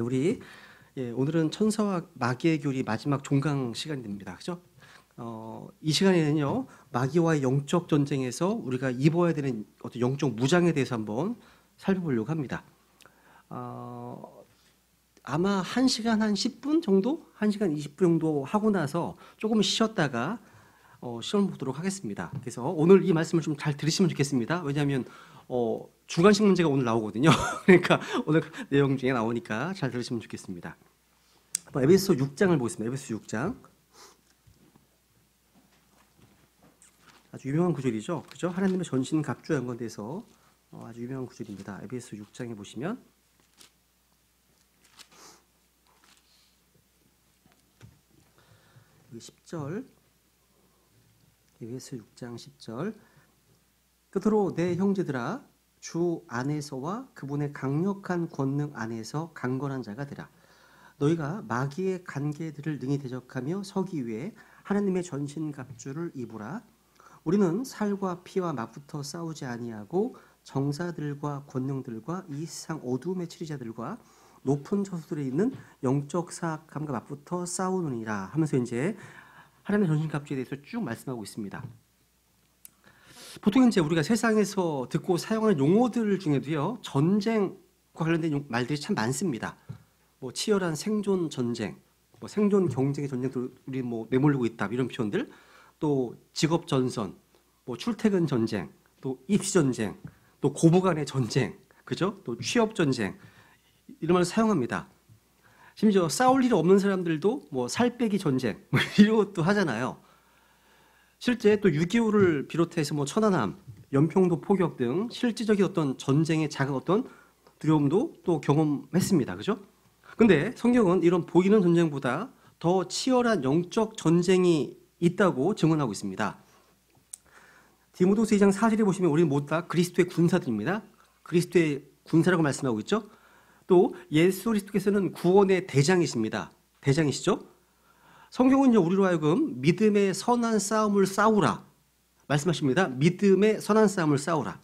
우리 오늘은 천사와 마귀의 교리 마지막 종강 시간이 됩니다. 그죠? 이 시간에는요, 마귀와의 영적 전쟁에서 우리가 입어야 되는 어떤 영적 무장에 대해서 한번 살펴보려고 합니다. 아마 1시간 한 10분 정도? 1시간 20분 정도 하고 나서 조금 쉬었다가 시험 보도록 하겠습니다. 그래서 오늘 이 말씀을 좀 잘 들으시면 좋겠습니다. 왜냐하면 주관식 문제가 오늘 나오거든요. 그러니까 오늘 내용 중에 나오니까 잘 들으시면 좋겠습니다. 에베소 6장을 보겠습니다. 에베소 6장. 아주 유명한 구절이죠. 그죠? 하나님의 전신 갑주에 연관돼서 아주 유명한 구절입니다. 에베소 6장에 보시면 10절, 에베소 6장 10절. 끝으로 내 형제들아, 주 안에서와 그분의 강력한 권능 안에서 강건한 자가 되라. 너희가 마귀의 간계들을 능히 대적하며 서기 위해 하나님의 전신 갑주를 입으라. 우리는 살과 피와 맞붙어 싸우지 아니하고 정사들과 권능들과 이 세상 어두움의 치리자들과 높은 저수들에 있는 영적 사악함과 맞붙어 싸우느니라 하면서 이제 하나님의 전신 갑주에 대해서 쭉 말씀하고 있습니다. 보통 이제 우리가 세상에서 듣고 사용하는 용어들 중에도요, 전쟁과 관련된 말들이 참 많습니다. 뭐 치열한 생존 전쟁, 뭐 생존 경쟁의 전쟁들이 뭐 내몰리고 있다 이런 표현들, 또 직업 전선, 뭐 출퇴근 전쟁, 또 입시 전쟁, 또 고부간의 전쟁, 그죠? 또 취업 전쟁 이런 말을 사용합니다. 심지어 싸울 일 없는 사람들도 뭐 살 빼기 전쟁 뭐 이런 것도 하잖아요. 실제 또 6.25를 비롯해서 뭐 천안함, 연평도 포격 등 실질적인 어떤 전쟁의 작은 어떤 두려움도 또 경험했습니다. 그죠? 근데 성경은 이런 보이는 전쟁보다 더 치열한 영적 전쟁이 있다고 증언하고 있습니다. 디모데후서 2장 4절에 보시면 우리 모두 다 그리스도의 군사들입니다. 그리스도의 군사라고 말씀하고 있죠. 또 예수 그리스도께서는 구원의 대장이십니다. 대장이시죠? 성경은요, 우리로 하여금 믿음의 선한 싸움을 싸우라 말씀하십니다. 믿음의 선한 싸움을 싸우라.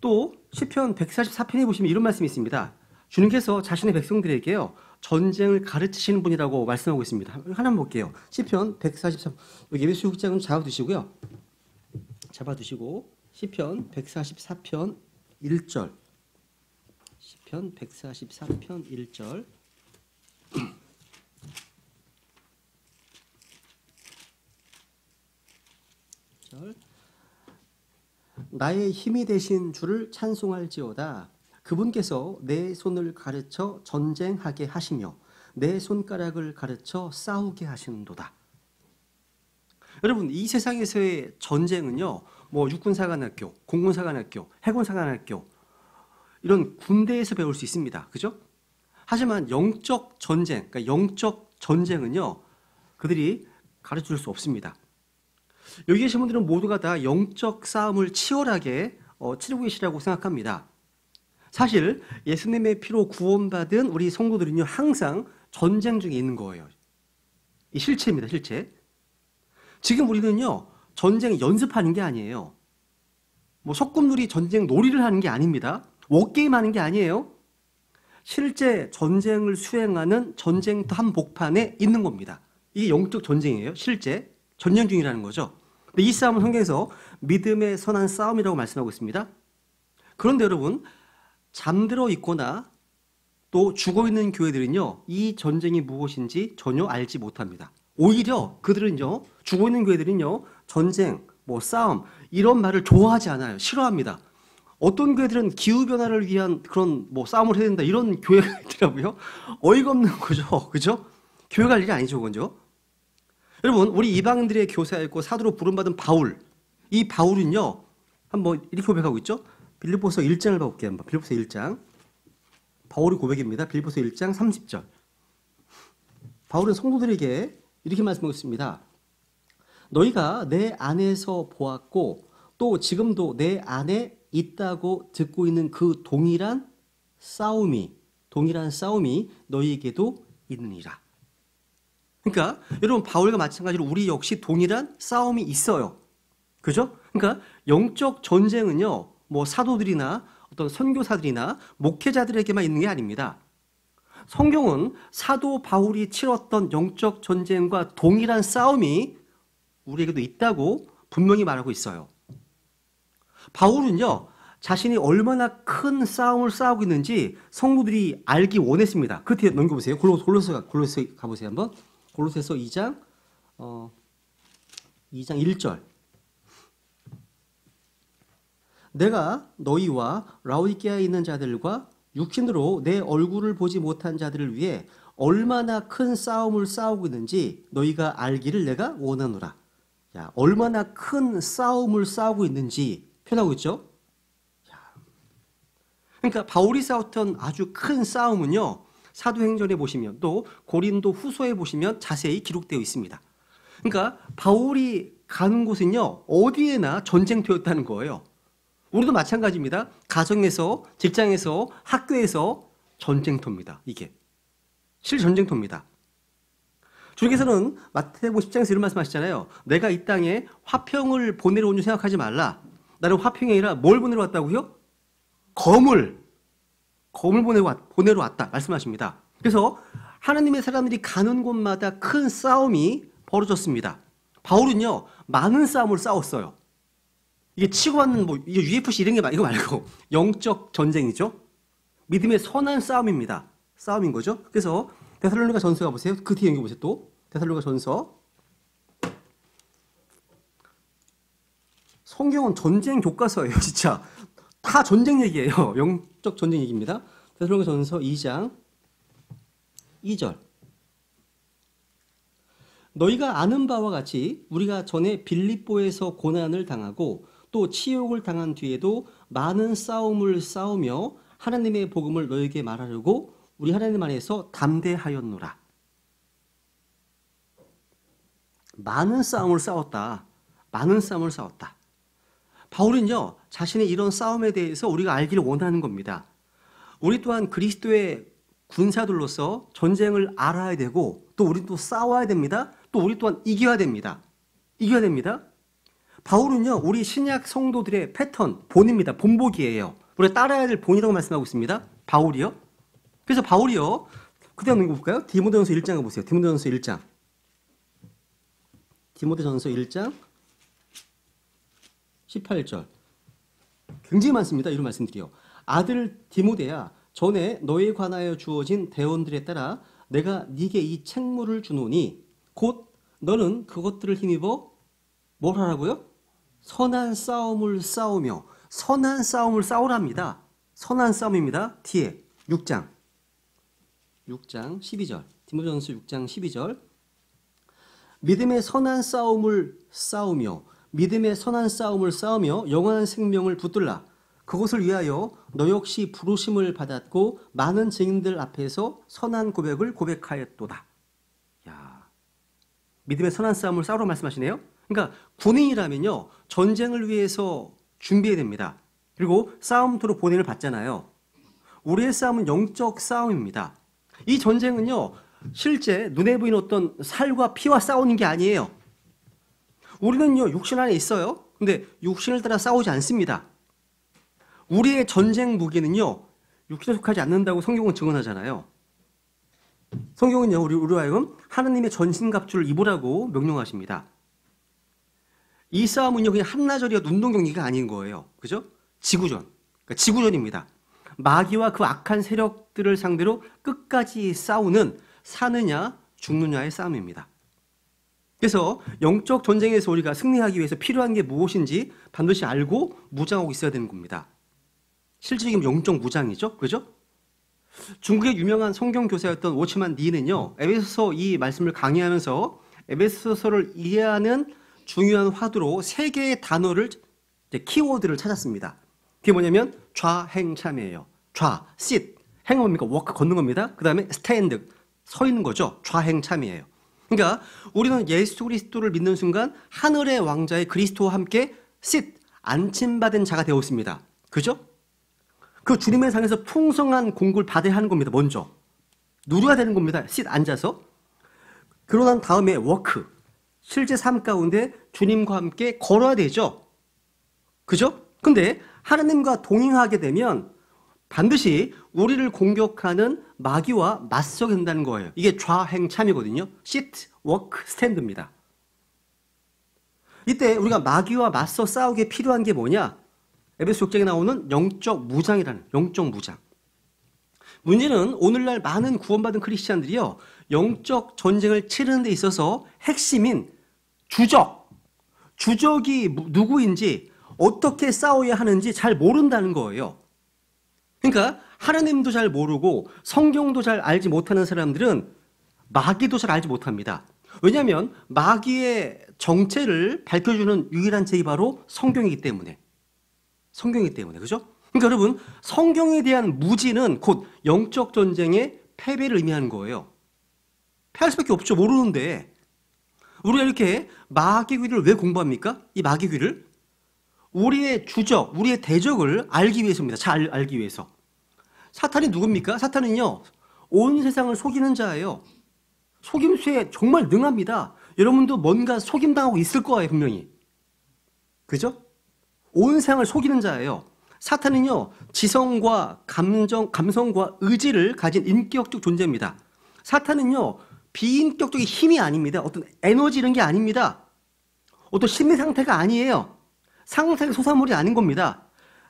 또 시편 144편에 보시면 이런 말씀이 있습니다. 주님께서 자신의 백성들에게요, 전쟁을 가르치시는 분이라고 말씀하고 있습니다. 하나만 볼게요. 시편 143, 여기 예배수 6장은 잡아두시고요. 잡아두시고 시편 144편 1절. 시편 144편 1절. 나의 힘이 되신 주를 찬송할지어다. 그분께서 내 손을 가르쳐 전쟁하게 하시며 내 손가락을 가르쳐 싸우게 하시는도다. 여러분, 이 세상에서의 전쟁은요, 뭐 육군사관학교, 공군사관학교, 해군사관학교 이런 군대에서 배울 수 있습니다. 그죠? 하지만 영적 전쟁, 그러니까 영적 전쟁은요, 그들이 가르쳐줄 수 없습니다. 여기 계신 분들은 모두가 다 영적 싸움을 치열하게 치르고 계시라고 생각합니다. 사실 예수님의 피로 구원받은 우리 성도들은요, 항상 전쟁 중에 있는 거예요. 이 실체입니다, 실체. 지금 우리는요, 전쟁 연습하는 게 아니에요. 뭐 소꿉놀이 전쟁 놀이를 하는 게 아닙니다. 워게임 하는 게 아니에요. 실제 전쟁을 수행하는 전쟁터 한복판에 있는 겁니다. 이게 영적 전쟁이에요. 실제 전쟁 중이라는 거죠. 근데 이 싸움은 성경에서 믿음의 선한 싸움이라고 말씀하고 있습니다. 그런데 여러분, 잠들어 있거나 또 죽어 있는 교회들은요, 이 전쟁이 무엇인지 전혀 알지 못합니다. 오히려 그들은요, 죽어 있는 교회들은요, 전쟁, 뭐 싸움 이런 말을 좋아하지 않아요. 싫어합니다. 어떤 교회들은 기후변화를 위한 그런 뭐 싸움을 해야 된다 이런 교회가 있더라고요. 어이가 없는 거죠. 그죠? 교회가 할 일이 아니죠, 그죠? 여러분, 우리 이방인들의 교사였고 사도로 부름받은 바울, 이 바울은요, 한번 이렇게 고백하고 있죠. 빌립보서 1장을 봐볼게요. 한번 빌립보서 1장. 바울의 고백입니다. 빌립보서 1장 30절. 바울은 성도들에게 이렇게 말씀하고 있습니다. 너희가 내 안에서 보았고 또 지금도 내 안에 있다고 듣고 있는 그 동일한 싸움이 너희에게도 있느니라. 그러니까 여러분, 바울과 마찬가지로 우리 역시 동일한 싸움이 있어요. 그죠? 그러니까 영적 전쟁은요, 뭐 사도들이나 어떤 선교사들이나 목회자들에게만 있는 게 아닙니다. 성경은 사도 바울이 치렀던 영적 전쟁과 동일한 싸움이 우리에게도 있다고 분명히 말하고 있어요. 바울은요, 자신이 얼마나 큰 싸움을 싸우고 있는지 성도들이 알기 원했습니다. 그 뒤에 넘겨보세요. 골로새 가보세요. 한번. 골로새서 2장 1절. 내가 너희와 라오디게아에 있는 자들과 육신으로 내 얼굴을 보지 못한 자들을 위해 얼마나 큰 싸움을 싸우고 있는지 너희가 알기를 내가 원하노라. 야, 얼마나 큰 싸움을 싸우고 있는지 표현하고 있죠. 그러니까 바울이 싸웠던 아주 큰 싸움은요, 사도행전에 보시면 또 고린도 후서에 보시면 자세히 기록되어 있습니다. 그러니까 바울이 가는 곳은요, 어디에나 전쟁터였다는 거예요. 우리도 마찬가지입니다. 가정에서, 직장에서, 학교에서 전쟁터입니다. 이게 실전쟁터입니다. 주님께서는 마태복음 10장에서 이런 말씀하시잖아요. 내가 이 땅에 화평을 보내러 온 줄 생각하지 말라. 나는 화평이 아니라 뭘 보내러 왔다고요? 검을 보내러 왔다 말씀하십니다. 그래서 하나님의 사람들이 가는 곳마다 큰 싸움이 벌어졌습니다. 바울은요, 많은 싸움을 싸웠어요. 이게 치고받는 이게 UFC 이런 게 이거 말고 영적 전쟁이죠. 믿음의 선한 싸움입니다. 싸움인 거죠. 그래서 데살로니가 전서 가보세요. 그 뒤에 연결 보세요. 또 데살로니가 전서. 성경은 전쟁 교과서예요. 진짜 다 전쟁 얘기예요. 영적 전쟁 얘기입니다. 데살로니가 전서 2장 2절. 너희가 아는 바와 같이 우리가 전에 빌립보에서 고난을 당하고 또 치욕을 당한 뒤에도 많은 싸움을 싸우며 하나님의 복음을 너희에게 말하려고 우리 하나님 안에서 담대하였노라. 많은 싸움을 싸웠다. 많은 싸움을 싸웠다. 바울은요, 자신의 이런 싸움에 대해서 우리가 알기를 원하는 겁니다. 우리 또한 그리스도의 군사들로서 전쟁을 알아야 되고 또 우리 또 싸워야 됩니다. 또 우리 또한 이겨야 됩니다. 이겨야 됩니다. 바울은요, 우리 신약 성도들의 패턴, 본입니다. 본보기예요. 우리가 따라야 될 본이라고 말씀하고 있습니다. 바울이요. 그래서 바울이요, 그다음 읽어볼까요? 디모데전서 1장을 보세요. 디모데전서 1장. 디모데전서 1장 18절. 굉장히 많습니다. 이런 말씀드려요. 아들 디모데야, 전에 너에 관하여 주어진 대언들에 따라 내가 네게 이 책무를 주노니 곧 너는 그것들을 힘입어 뭘 하라고요? 선한 싸움을 싸우며. 선한 싸움을 싸우랍니다. 선한 싸움입니다. 뒤에 6장 12절. 디모데전서 6장 12절. 믿음의 선한 싸움을 싸우며 믿음의 선한 싸움을 싸우며 영원한 생명을 붙들라. 그것을 위하여 너 역시 부르심을 받았고 많은 증인들 앞에서 선한 고백을 고백하였도다. 야, 믿음의 선한 싸움을 싸우라고 말씀하시네요. 그러니까 군인이라면요, 전쟁을 위해서 준비해야 됩니다. 그리고 싸움터로 보냄을 받잖아요. 우리의 싸움은 영적 싸움입니다. 이 전쟁은요, 실제 눈에 보이는 어떤 살과 피와 싸우는 게 아니에요. 우리는요, 육신 안에 있어요. 근데 육신을 따라 싸우지 않습니다. 우리의 전쟁 무기는요, 육신에 속하지 않는다고 성경은 증언하잖아요. 성경은요, 우리와 하여금 하나님의 전신갑주를 입으라고 명령하십니다. 이 싸움은요, 그냥 한나절이가 운동 경기가 아닌 거예요. 그죠? 지구전. 그러니까 지구전입니다. 마귀와 그 악한 세력들을 상대로 끝까지 싸우는 사느냐 죽느냐의 싸움입니다. 그래서 영적 전쟁에서 우리가 승리하기 위해서 필요한 게 무엇인지 반드시 알고 무장하고 있어야 되는 겁니다. 실질적인 영적 무장이죠. 그죠? 중국의 유명한 성경 교사였던 워치만 니는요, 에베소서 이 말씀을 강의하면서 에베소서를 이해하는 중요한 화두로 3개의 단어를, 키워드를 찾았습니다. 그게 뭐냐면 좌행참이에요. 좌, sit, 행은 뭡니까? 워크, 걷는 겁니다. 그 다음에 stand, 서 있는 거죠. 좌행참이에요. 그러니까 우리는 예수 그리스도를 믿는 순간 하늘의 왕자의 그리스도와 함께 sit, 안침받은 자가 되었습니다. 그죠? 그 주님의 상에서 풍성한 공급을 받아야 하는 겁니다. 먼저 누려야 되는 겁니다. sit, 앉아서. 그러고 난 다음에 워크, 실제 삶 가운데 주님과 함께 걸어야 되죠. 그죠? 근데 하나님과 동행하게 되면 반드시 우리를 공격하는 마귀와 맞서게 된다는 거예요. 이게 좌행참이거든요. sit, walk, stand입니다. 이때 우리가 마귀와 맞서 싸우기에 필요한 게 뭐냐? 에베소 6장에 나오는 영적 무장이라는 영적 무장. 문제는 오늘날 많은 구원받은 크리스찬들이요, 영적 전쟁을 치르는 데 있어서 핵심인 주적이 누구인지, 어떻게 싸워야 하는지 잘 모른다는 거예요. 그러니까 하나님도 잘 모르고 성경도 잘 알지 못하는 사람들은 마귀도 잘 알지 못합니다. 왜냐하면 마귀의 정체를 밝혀주는 유일한 책이 바로 성경이기 때문에. 그죠? 그러니까 여러분, 성경에 대한 무지는 곧 영적 전쟁의 패배를 의미하는 거예요. 패할 수밖에 없죠. 모르는데. 우리가 이렇게 마귀귀를 왜 공부합니까? 이 마귀귀를 우리의 주적, 우리의 대적을 알기 위해서입니다. 잘 알기 위해서. 사탄이 누굽니까? 사탄은요, 온 세상을 속이는 자예요. 속임수에 정말 능합니다. 여러분도 뭔가 속임당하고 있을 거예요, 분명히. 그죠? 온 세상을 속이는 자예요. 사탄은요, 지성과 감성과 의지를 가진 인격적 존재입니다. 사탄은요, 비인격적인 힘이 아닙니다. 어떤 에너지 이런 게 아닙니다. 어떤 심리 상태가 아니에요. 상상의 소사물이 아닌 겁니다.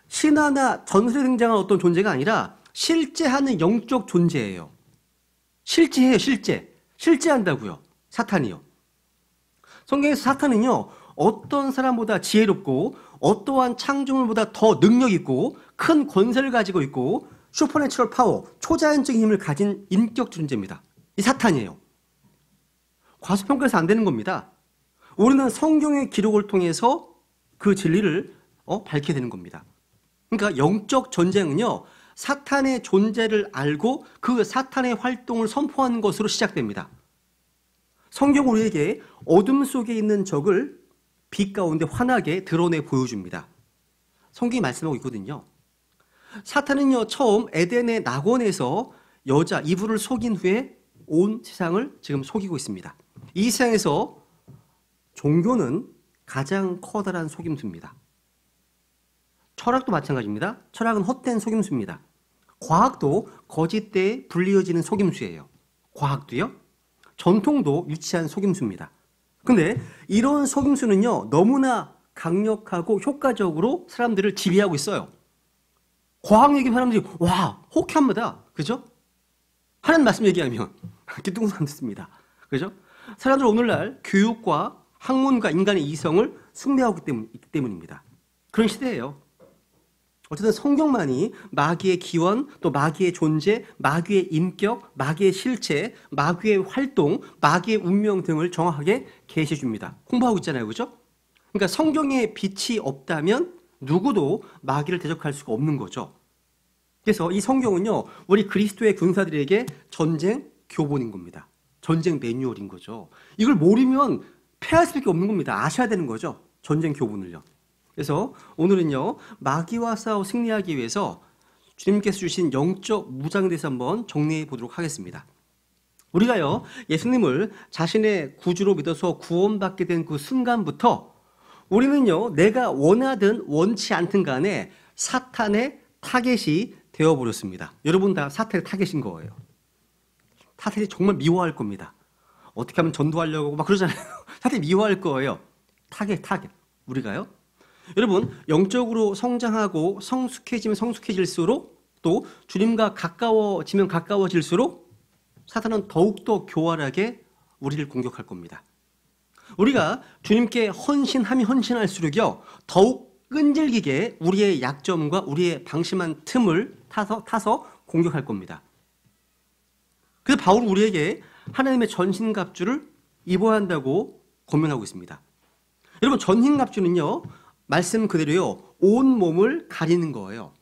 신화나 전설에 등장한 어떤 존재가 아니라 실제하는 영적 존재예요. 실제해요, 실제한다고요. 사탄이요. 성경에서 사탄은요, 어떤 사람보다 지혜롭고 어떠한 창조물보다 더 능력 있고 큰 권세를 가지고 있고 슈퍼내추럴 파워, 초자연적인 힘을 가진 인격 존재입니다. 이 사탄이에요. 과소평가해서 안 되는 겁니다. 우리는 성경의 기록을 통해서 그 진리를 밝게 되는 겁니다. 그러니까 영적 전쟁은요, 사탄의 존재를 알고 그 사탄의 활동을 선포하는 것으로 시작됩니다. 성경은 우리에게 어둠 속에 있는 적을 빛 가운데 환하게 드러내 보여줍니다. 성경이 말씀하고 있거든요. 사탄은요, 처음 에덴의 낙원에서 여자 이브를 속인 후에 온 세상을 지금 속이고 있습니다. 이 세상에서 종교는 가장 커다란 속임수입니다. 철학도 마찬가지입니다. 철학은 헛된 속임수입니다. 과학도 거짓되에 불리어지는 속임수예요. 과학도요. 전통도 유치한 속임수입니다. 근데 이런 속임수는요, 너무나 강력하고 효과적으로 사람들을 지배하고 있어요. 과학 얘기하면 사람들이 와, 호쾌합니다. 그죠? 하나님 말씀 얘기하면 기뚱성 듣습니다. 그죠? 사람들 오늘날 교육과 학문과 인간의 이성을 숭배하고 있기 때문입니다. 그런 시대예요. 어쨌든 성경만이 마귀의 기원, 또 마귀의 존재, 마귀의 인격, 마귀의 실체, 마귀의 활동, 마귀의 운명 등을 정확하게 계시해 줍니다. 공부하고 있잖아요. 그죠? 그러니까 성경에 빛이 없다면 누구도 마귀를 대적할 수가 없는 거죠. 그래서 이 성경은요, 우리 그리스도의 군사들에게 전쟁 교본인 겁니다. 전쟁 매뉴얼인 거죠. 이걸 모르면 패할 수밖에 없는 겁니다. 아셔야 되는 거죠. 전쟁 교본을요. 그래서 오늘은요, 마귀와 싸워 승리하기 위해서 주님께서 주신 영적 무장에 대해서 한번 정리해 보도록 하겠습니다. 우리가요, 예수님을 자신의 구주로 믿어서 구원받게 된 그 순간부터 우리는요, 내가 원하든 원치 않든 간에 사탄의 타겟이 되어버렸습니다. 여러분 다 사탄의 타겟인 거예요. 사탄이 정말 미워할 겁니다. 어떻게 하면 전도하려고 하고 막 그러잖아요. 사탄이 미워할 거예요. 타겟. 우리가요. 여러분, 영적으로 성장하고 성숙해지면 성숙해질수록 또 주님과 가까워지면 가까워질수록 사탄은 더욱더 교활하게 우리를 공격할 겁니다. 우리가 주님께 헌신하면 헌신할수록요, 더욱 끈질기게 우리의 약점과 우리의 방심한 틈을 타서 공격할 겁니다. 그래서 바울은 우리에게 하나님의 전신갑주를 입어야 한다고 권면하고 있습니다. 여러분, 전신갑주는요, 말씀 그대로요, 온 몸을 가리는 거예요.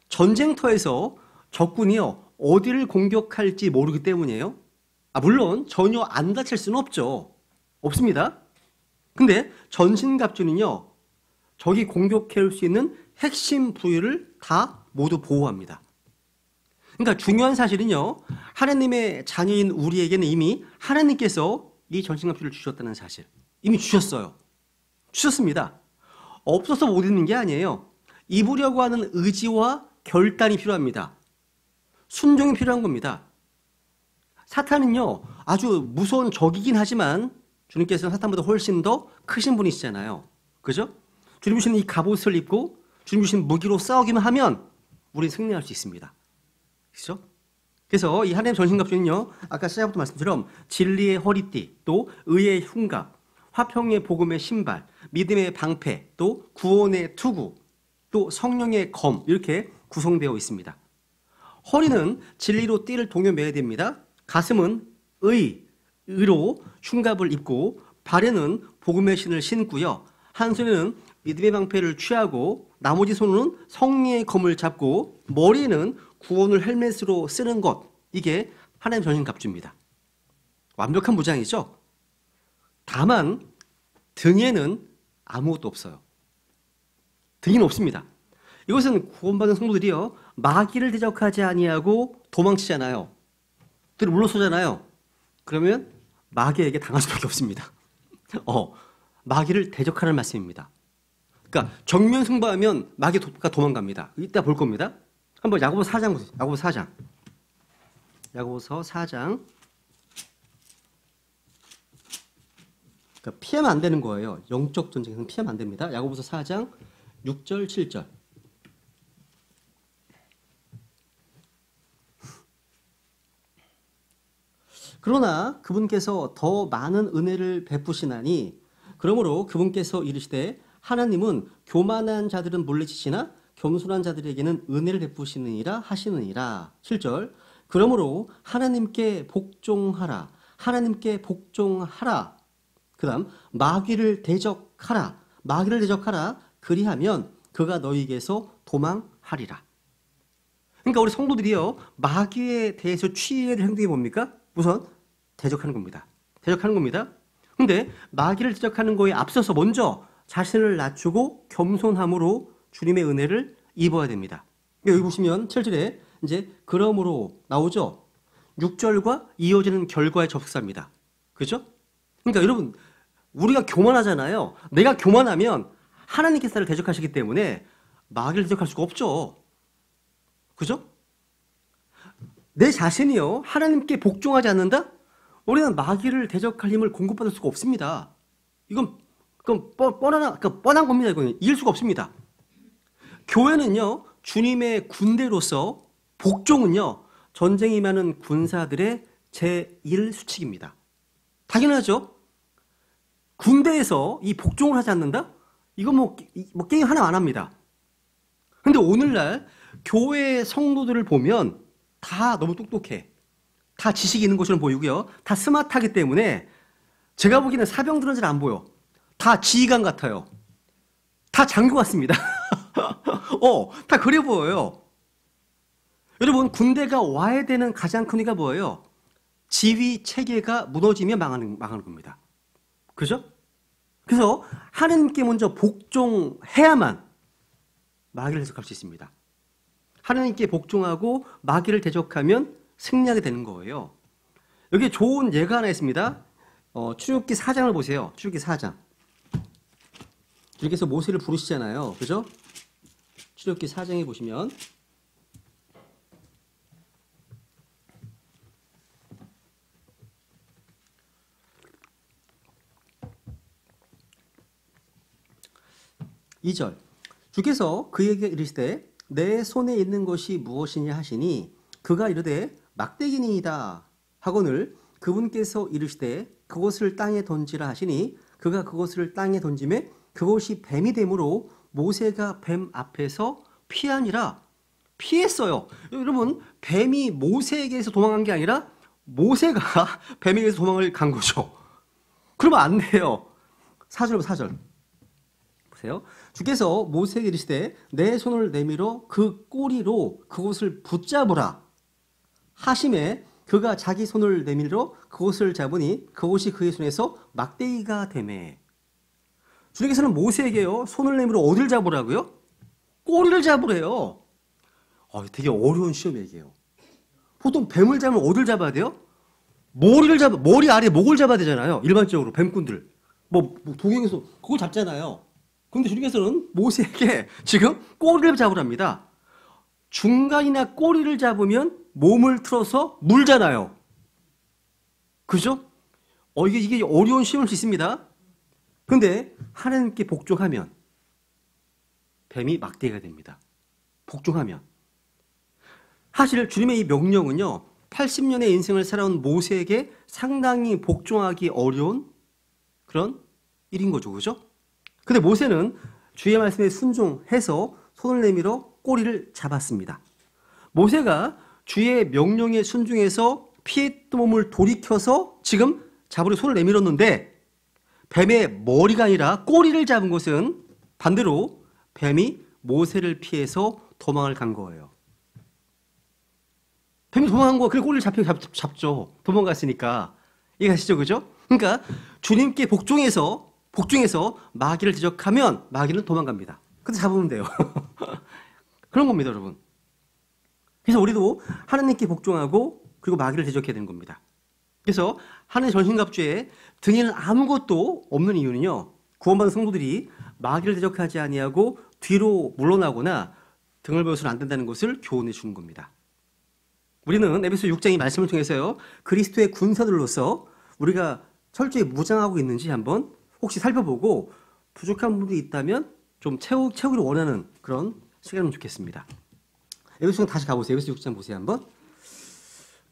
전쟁터에서 적군이요, 어디를 공격할지 모르기 때문이에요. 물론 전혀 안 다칠 수는 없습니다. 근데 전신갑주는요, 적이 공격할 수 있는 핵심 부위를 다 모두 보호합니다. 그러니까 중요한 사실은요, 하나님의 자녀인 우리에게는 이미 하나님께서 이 전신갑주를 주셨다는 사실, 이미 주셨습니다. 없어서 못 입는 게 아니에요. 입으려고 하는 의지와 결단이 필요합니다. 순종이 필요한 겁니다. 사탄은요, 아주 무서운 적이긴 하지만 주님께서는 사탄보다 훨씬 더 크신 분이시잖아요. 그죠? 주님 주신 이 갑옷을 입고 주님 주신 무기로 싸우기만 하면 우리는 승리할 수 있습니다. 그죠? 그래서 이 하나님 전신갑주는요, 아까 시작부터 말씀처럼 진리의 허리띠, 또 의의 흉갑, 화평의 복음의 신발, 믿음의 방패, 또 구원의 투구, 또 성령의 검, 이렇게 구성되어 있습니다. 허리는 진리로 띠를 동여 매야 됩니다. 가슴은 의로 흉갑을 입고, 발에는 복음의 신을 신고요. 한 손에는 믿음의 방패를 취하고, 나머지 손은 성령의 검을 잡고, 머리에는 구원을 헬멧으로 쓰는 것, 이게 하나님 전신갑주입니다. 완벽한 무장이죠. 다만 등에는 아무것도 없어요. 등에는 없습니다. 이것은 구원받은 성도들이요, 마귀를 대적하지 아니하고 도망치잖아요. 물러서잖아요. 그러면 마귀에게 당할 수밖에 없습니다. 마귀를 대적하는 말씀입니다. 그러니까 정면 승부하면 마귀가 도망갑니다. 이따 볼 겁니다. 한번 야고보서 4장 보세요. 야고보서 4장. 그러니까 피하면 안 되는 거예요. 영적 전쟁에서는 피하면 안 됩니다. 야고보서 4장 6절 7절. 그러나 그분께서 더 많은 은혜를 베푸시나니, 그러므로 그분께서 이르시되 하나님은 교만한 자들은 물리치시나 겸손한 자들에게는 은혜를 베푸시느니라 하시느니라. 7절. 그러므로 하나님께 복종하라. 하나님께 복종하라. 그 다음 마귀를 대적하라. 마귀를 대적하라. 그리하면 그가 너희에게서 도망하리라. 그러니까 우리 성도들이요, 마귀에 대해서 취해야 될 행동이 뭡니까? 우선 대적하는 겁니다. 근데 마귀를 대적하는 거에 앞서서 먼저 자신을 낮추고 겸손함으로 주님의 은혜를 입어야 됩니다. 여기 보시면 7절에 이제 그러므로 나오죠. 6절과 이어지는 결과의 접속사입니다. 그죠? 그러니까 여러분, 우리가 교만하잖아요. 내가 교만하면 하나님께서 나를 대적하시기 때문에 마귀를 대적할 수가 없죠. 그죠? 내 자신이요, 하나님께 복종하지 않는다? 우리는 마귀를 대적할 힘을 공급받을 수가 없습니다. 이건 뻔한 겁니다. 이거는 이길 수가 없습니다. 교회는요, 주님의 군대로서, 복종은요, 전쟁이 임하는 군사들의 제1수칙입니다. 당연하죠. 군대에서 이 복종을 하지 않는다? 이거 게임 하나 안 합니다. 근데 오늘날 교회 성도들을 보면 다 너무 똑똑해. 다 지식이 있는 것처럼 보이고요. 다 스마트하기 때문에 제가 보기에는 사병들은 잘 안 보여. 다 지휘관 같아요. 다 장교 같습니다. 다 그래 보여요. 여러분, 군대가 와야 되는 가장 큰 이유가 뭐예요? 지휘 체계가 무너지면 망하는 겁니다. 그죠? 그래서 하나님께 먼저 복종해야만 마귀를 대적할 수 있습니다. 하나님께 복종하고 마귀를 대적하면 승리하게 되는 거예요. 여기 좋은 예가 하나 있습니다. 출애굽기 4장을 보세요. 출애굽기 4장. 주님께서 모세를 부르시잖아요. 그죠? 출애굽기 4장에 보시면 (2절) 주께서 그에게 이르시되 내 손에 있는 것이 무엇이냐 하시니 그가 이르되 막대기니이다 하거늘 그분께서 이르시되 그것을 땅에 던지라 하시니 그가 그것을 땅에 던짐에 그것이 뱀이 되므로 모세가 뱀 앞에서 피하니라. 피했어요. 여러분, 뱀이 모세에게서 도망간 게 아니라 모세가 뱀에게서 도망을 간 거죠. 그러면 안 돼요. 4절 보세요. 주께서 모세에게 이르시되 내 손을 내밀어 그 꼬리로 그것을 붙잡으라 하심에 그가 자기 손을 내밀어 그것을 잡으니 그것이 그의 손에서 막대기가 되매. 주님께서는 모세에게요, 손을 내밀어 어딜 잡으라고요? 꼬리를 잡으래요. 되게 어려운 시험 얘기예요. 보통 뱀을 잡으면 어딜 잡아야 돼요? 머리 아래 목을 잡아야 되잖아요. 일반적으로 뱀꾼들. 도경에서 그걸 잡잖아요. 근데 주님께서는 모세에게 지금 꼬리를 잡으랍니다. 중간이나 꼬리를 잡으면 몸을 틀어서 물잖아요. 그죠? 이게 어려운 시험일 수 있습니다. 근데 하나님께 복종하면 뱀이 막대기가 됩니다. 복종하면. 사실 주님의 이 명령은요, 80년의 인생을 살아온 모세에게 상당히 복종하기 어려운 그런 일인 거죠. 그죠? 근데 모세는 주의 말씀에 순종해서 손을 내밀어 꼬리를 잡았습니다. 모세가 주의 명령에 순종해서 피했던 몸을 돌이켜서 지금 잡으려 손을 내밀었는데 뱀의 머리가 아니라 꼬리를 잡은 것은 반대로 뱀이 모세를 피해서 도망을 간 거예요. 뱀이 도망간 거, 그래 꼬리를 잡죠. 도망갔으니까. 이해가시죠? 그죠? 그러니까 주님께 복종해서 마귀를 대적하면 마귀는 도망갑니다. 근데 잡으면 돼요. 그런 겁니다, 여러분. 그래서 우리도 하나님께 복종하고 그리고 마귀를 대적해야 되는 겁니다. 그래서 하나님의 전신갑주에 등에는 아무것도 없는 이유는요, 구원받은 성도들이 마귀를 대적하지 아니하고 뒤로 물러나거나 등을 베어서는 안 된다는 것을 교훈해 주는 겁니다. 우리는 에베소 6장의 말씀을 통해서요, 그리스도의 군사들로서 우리가 철저히 무장하고 있는지 한번 혹시 살펴보고 부족한 부분이 있다면 좀 채우기를 원하는 그런 시간이면 좋겠습니다. 에베소 6장 다시 가보세요. 에베소 6장 보세요 한번.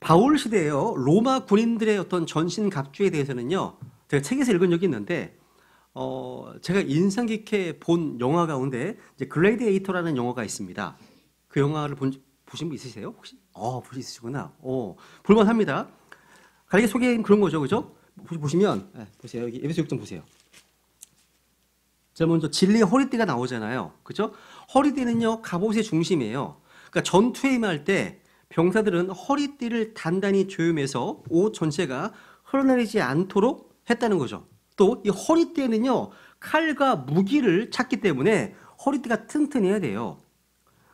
바울 시대에요, 로마 군인들의 어떤 전신 갑주에 대해서는요, 제가 책에서 읽은 적이 있는데 제가 인상 깊게 본 영화 가운데 이제 글래디에이터라는 영화가 있습니다. 그 영화를 보신 분 있으세요? 혹시? 보시 있으시구나. 볼만합니다. 가르쳐 소개인 그런 거죠, 그죠? 보시면 보세요. 여기 에베소 6장 보세요. 자, 먼저 진리의 허리띠가 나오잖아요, 그죠? 허리띠는요 갑옷의 중심이에요. 그러니까 전투에 임할 때 병사들은 허리띠를 단단히 조임해서 옷 전체가 흘러내리지 않도록 했다는 거죠. 또 이 허리띠에는요 칼과 무기를 찾기 때문에 허리띠가 튼튼해야 돼요.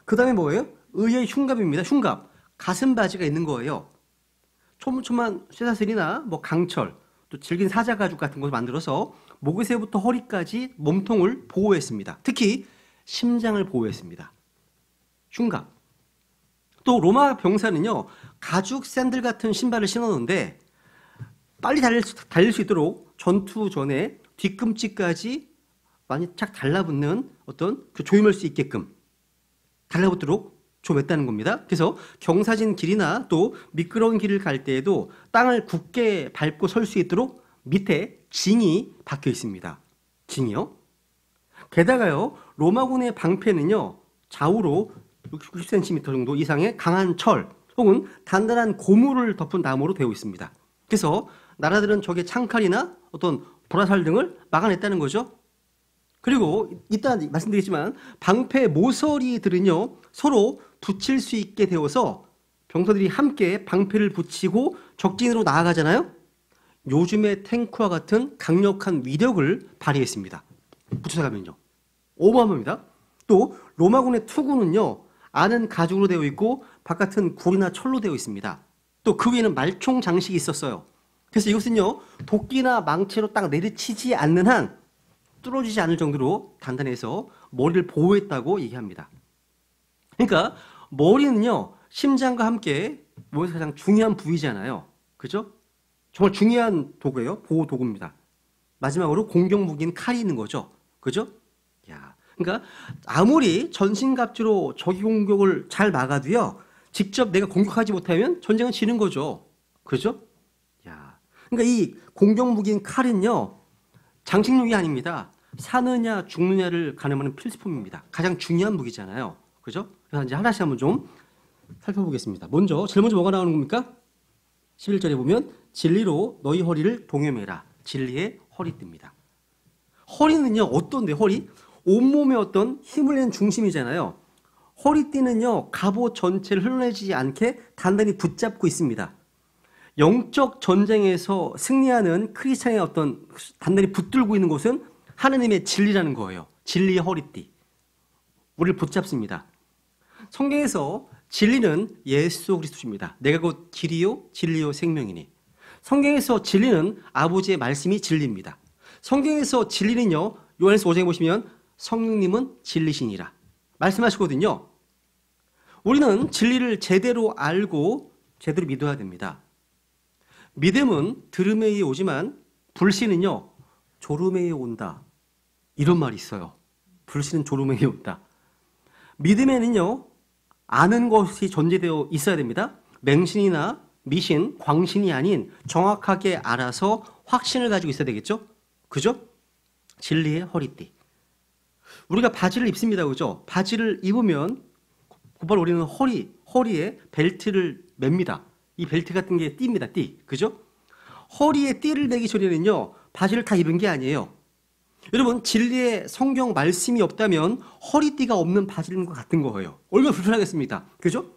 그 다음에 뭐예요? 의의 흉갑입니다. 흉갑. 가슴 바지가 있는 거예요. 초무초만 쇠사슬이나 뭐 강철, 또 질긴 사자 가죽 같은 것을 만들어서 목에서부터 허리까지 몸통을 보호했습니다. 특히 심장을 보호했습니다. 흉갑. 또 로마 병사는요 가죽 샌들 같은 신발을 신었는데 빨리 달릴 수 있도록 전투 전에 뒤꿈치까지 많이 착 달라붙는 어떤 그 조임할 수 있게끔 달라붙도록 조맸다는 겁니다. 그래서 경사진 길이나 또 미끄러운 길을 갈 때에도 땅을 굳게 밟고 설 수 있도록 밑에 징이 박혀 있습니다. 징이요. 게다가요 로마군의 방패는요 좌우로 60cm 정도 이상의 강한 철 혹은 단단한 고무를 덮은 나무로 되어 있습니다. 그래서 나라들은 적의 창칼이나 어떤 보라살 등을 막아냈다는 거죠. 그리고 이따 말씀드리겠지만 방패 모서리들은요 서로 붙일 수 있게 되어서 병사들이 함께 방패를 붙이고 적진으로 나아가잖아요. 요즘의 탱크와 같은 강력한 위력을 발휘했습니다. 붙여서 가면요. 어마어마합니다. 또 로마군의 투구는요 안은 가죽으로 되어 있고 바깥은 굴이나 철로 되어 있습니다. 또 그 위에는 말총 장식이 있었어요. 그래서 이것은요 도끼나 망치로 딱 내리치지 않는 한 뚫어지지 않을 정도로 단단해서 머리를 보호했다고 얘기합니다. 그러니까 머리는요 심장과 함께 몸에서 가장 중요한 부위잖아요. 그죠? 정말 중요한 도구예요. 보호 도구입니다. 마지막으로 공격 무기인 칼이 있는 거죠. 그죠? 야, 그러니까 아무리 전신갑주로 적의 공격을 잘 막아도요 직접 내가 공격하지 못하면 전쟁은 지는 거죠. 그죠? 야, 그러니까 이 공격 무기인 칼은요 장식용이 아닙니다. 사느냐 죽느냐를 가늠하는 필수품입니다. 가장 중요한 무기잖아요. 그죠? 그래서 이제 하나씩 한번 좀 살펴보겠습니다. 제일 먼저 뭐가 나오는 겁니까? 11절에 보면 진리로 너희 허리를 동여매라. 진리의 허리띠입니다. 허리는요 어떤데 허리? 온몸의 어떤 힘을 낸 중심이잖아요. 허리띠는요 갑옷 전체를 흘러내지 않게 단단히 붙잡고 있습니다. 영적 전쟁에서 승리하는 크리스찬의 어떤 단단히 붙들고 있는 곳은 하느님의 진리라는 거예요. 진리의 허리띠. 우리를 붙잡습니다. 성경에서 진리는 예수 그리스도입니다. 내가 곧 길이요 진리요 생명이니. 성경에서 진리는 아버지의 말씀이 진리입니다. 성경에서 진리는요 요한에서 5장에 보시면 성령님은 진리시니라 말씀하시거든요. 우리는 진리를 제대로 알고 제대로 믿어야 됩니다. 믿음은 들음에 의해 오지만 불신은요 졸음에 의해 온다. 이런 말이 있어요. 불신은 졸음에 의해 온다. 믿음에는요 아는 것이 존재되어 있어야 됩니다. 맹신이나 미신, 광신이 아닌 정확하게 알아서 확신을 가지고 있어야 되겠죠? 그죠? 진리의 허리띠. 우리가 바지를 입습니다. 그죠? 바지를 입으면 곧바로 우리는 허리에 벨트를 맵니다. 이 벨트 같은 게 띠입니다. 띠. 그죠? 허리에 띠를 매기 전에는요 바지를 다 입은 게 아니에요. 여러분 진리의 성경 말씀이 없다면 허리띠가 없는 바지를 입는 것 같은 거예요. 얼마나 불편하겠습니까? 그죠?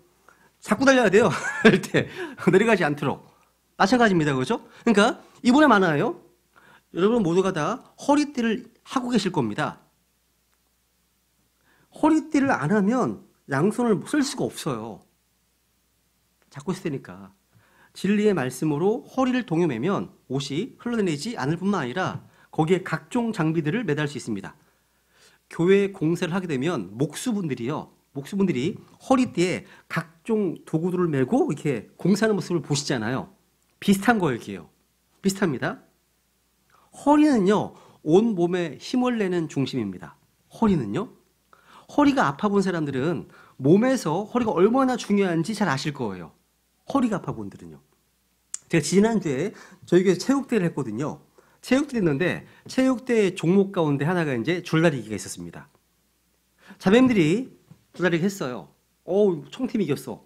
자꾸 달려야 돼요. 할 때 내려가지 않도록. 마찬가지입니다. 그죠? 그러니까 이번에 많아요. 여러분 모두가 다 허리띠를 하고 계실 겁니다. 허리띠를 안 하면 양손을 쓸 수가 없어요. 잡고 있을 테니까. 진리의 말씀으로 허리를 동여매면 옷이 흘러내리지 않을 뿐만 아니라 거기에 각종 장비들을 매달 수 있습니다. 교회 공사를 하게 되면 목수분들이 허리띠에 각종 도구들을 메고 이렇게 공사하는 모습을 보시잖아요. 비슷한 거예요. 비슷합니다. 허리는요 온 몸에 힘을 내는 중심입니다. 허리는요. 허리가 아파 본 사람들은 몸에서 허리가 얼마나 중요한지 잘 아실 거예요. 허리가 아파 본 분들은요. 제가 지난주에 저희 교회에서 체육대회를 했거든요. 체육대회 했는데 체육대회 종목 가운데 하나가 이제 줄다리기가 있었습니다. 자매님들이 줄다리기 했어요. 청팀이 이겼어.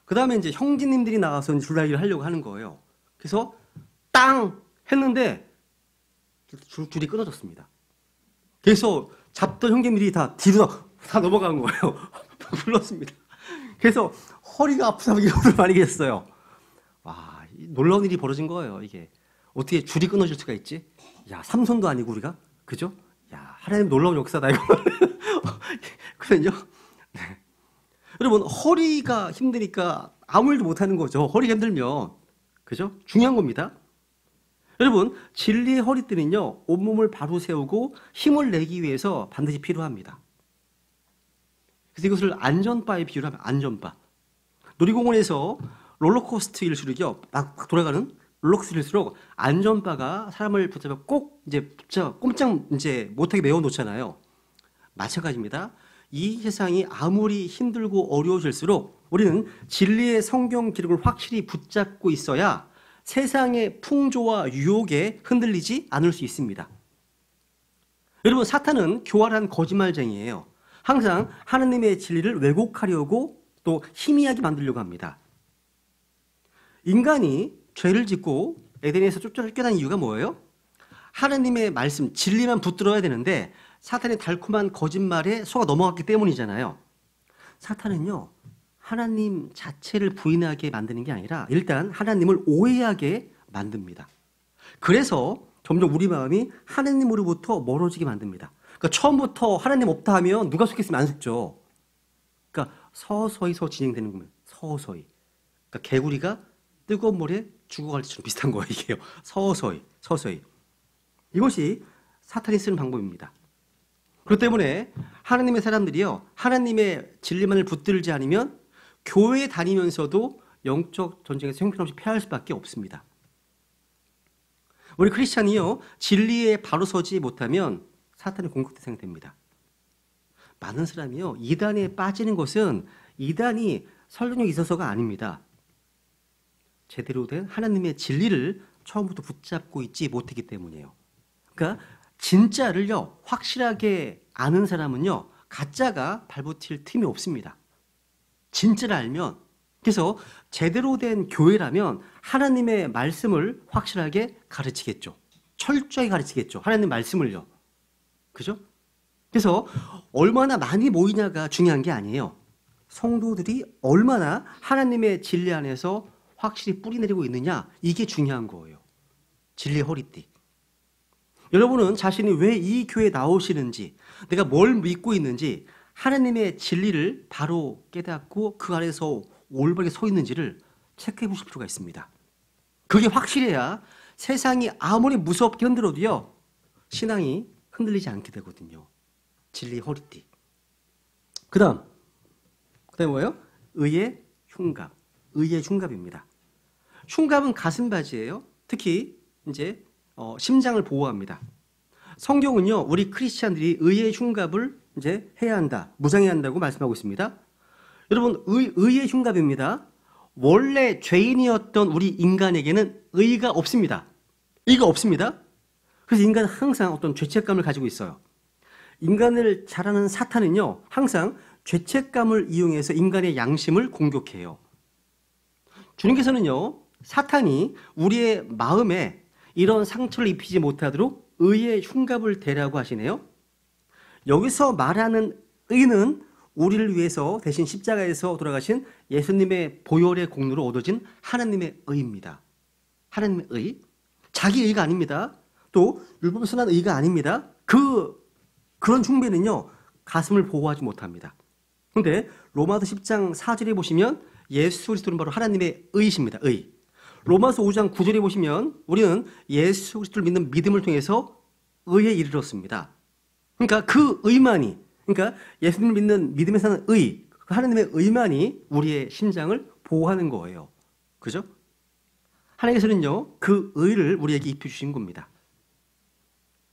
그 다음에 이제 형제님들이 나가서 줄다리기를 하려고 하는 거예요. 그래서 땅 했는데 줄이 끊어졌습니다. 그래서 잡던 형제님들이 다 뒤로 다 넘어간 거예요. 불렀습니다. 그래서 허리가 아프다고 이러고 많이 계셨어요. 와, 놀라운 일이 벌어진 거예요. 이게 어떻게 줄이 끊어질 수가 있지? 야, 삼손도 아니고 우리가 그죠? 야, 하나님 놀라운 역사다 이거. 그러면요. 네. 여러분 허리가 힘드니까 아무 일도 못하는 거죠. 허리가 힘들면 그죠? 중요한 겁니다. 여러분 진리의 허리띠는요 온몸을 바로 세우고 힘을 내기 위해서 반드시 필요합니다. 그래서 이것을 안전바에 비유를 하면 안전바. 놀이공원에서 롤러코스터일수록요 막 돌아가는 롤러코스터일수록 안전바가 사람을 붙잡아 꼭 이제 꼼짝 이제 못하게 메워 놓잖아요. 마찬가지입니다. 이 세상이 아무리 힘들고 어려워질수록 우리는 진리의 성경 기록을 확실히 붙잡고 있어야 세상의 풍조와 유혹에 흔들리지 않을 수 있습니다. 여러분 사탄은 교활한 거짓말쟁이에요. 항상 하나님의 진리를 왜곡하려고 또 희미하게 만들려고 합니다. 인간이 죄를 짓고 에덴에서 쫓겨난 이유가 뭐예요? 하나님의 말씀, 진리만 붙들어야 되는데 사탄의 달콤한 거짓말에 속아 넘어갔기 때문이잖아요. 사탄은요, 하나님 자체를 부인하게 만드는 게 아니라 일단 하나님을 오해하게 만듭니다. 그래서 점점 우리 마음이 하나님으로부터 멀어지게 만듭니다. 그러니까 처음부터 하나님 없다 하면 누가 속했으면 안 속죠. 그러니까 서서히 진행되는 겁니다. 서서히. 그러니까 개구리가 뜨거운 물에 죽어갈 때처럼 비슷한 거예요. 이게요. 서서히. 이것이 사탄이 쓰는 방법입니다. 그렇기 때문에 하나님의 사람들이요. 하나님의 진리만을 붙들지 않으면 교회에 다니면서도 영적 전쟁에서 형편없이 패할 수밖에 없습니다. 우리 크리스찬이요. 진리에 바로 서지 못하면 사탄의 공격 대상이 됩니다. 많은 사람이요. 이단에 빠지는 것은 이단이 설득력이 있어서가 아닙니다. 제대로 된 하나님의 진리를 처음부터 붙잡고 있지 못했기 때문이에요. 그러니까 진짜를요. 확실하게 아는 사람은요. 가짜가 발붙일 틈이 없습니다. 진짜를 알면 그래서 제대로 된 교회라면 하나님의 말씀을 확실하게 가르치겠죠. 철저히 가르치겠죠. 하나님 말씀을요. 그죠? 그래서 얼마나 많이 모이냐가 중요한 게 아니에요. 성도들이 얼마나 하나님의 진리 안에서 확실히 뿌리내리고 있느냐 이게 중요한 거예요. 진리의 허리띠. 여러분은 자신이 왜 이 교회에 나오시는지 내가 뭘 믿고 있는지 하나님의 진리를 바로 깨닫고 그 안에서 올바르게 서 있는지를 체크해 보실 필요가 있습니다. 그게 확실해야 세상이 아무리 무섭게 흔들어도요. 신앙이 흔들리지 않게 되거든요. 진리 허리띠. 그다음에 뭐예요? 의의 흉갑. 의의 흉갑입니다. 흉갑은 가슴 바지예요. 특히 이제 심장을 보호합니다. 성경은요, 우리 크리스찬들이 의의 흉갑을 이제 해야 한다, 무장해야 한다고 말씀하고 있습니다. 여러분, 의의 흉갑입니다. 원래 죄인이었던 우리 인간에게는 의가 없습니다. 의가 없습니다. 그래서 인간은 항상 어떤 죄책감을 가지고 있어요. 인간을 잘하는 사탄은요, 항상 죄책감을 이용해서 인간의 양심을 공격해요. 주님께서는요, 사탄이 우리의 마음에 이런 상처를 입히지 못하도록 의의 흉갑을 대라고 하시네요. 여기서 말하는 의는 우리를 위해서 대신 십자가에서 돌아가신 예수님의 보혈의 공로로 얻어진 하나님의 의입니다. 하나님의 의. 자기 의가 아닙니다. 또 율법에서 난 의가 아닙니다. 그런 숭배는요, 가슴을 보호하지 못합니다. 그런데 로마서 10장 4절에 보시면 예수 그리스도는 바로 하나님의 의이십니다. 의. 로마서 5장 9절에 보시면 우리는 예수 그리스도를 믿는 믿음을 통해서 의에 이르렀습니다. 그러니까 그 의만이, 그러니까 예수님을 믿는 믿음에 사는 의, 그 하나님의 의만이 우리의 심장을 보호하는 거예요. 그죠? 하나님께서는요, 그 의를 우리에게 입혀주신 겁니다.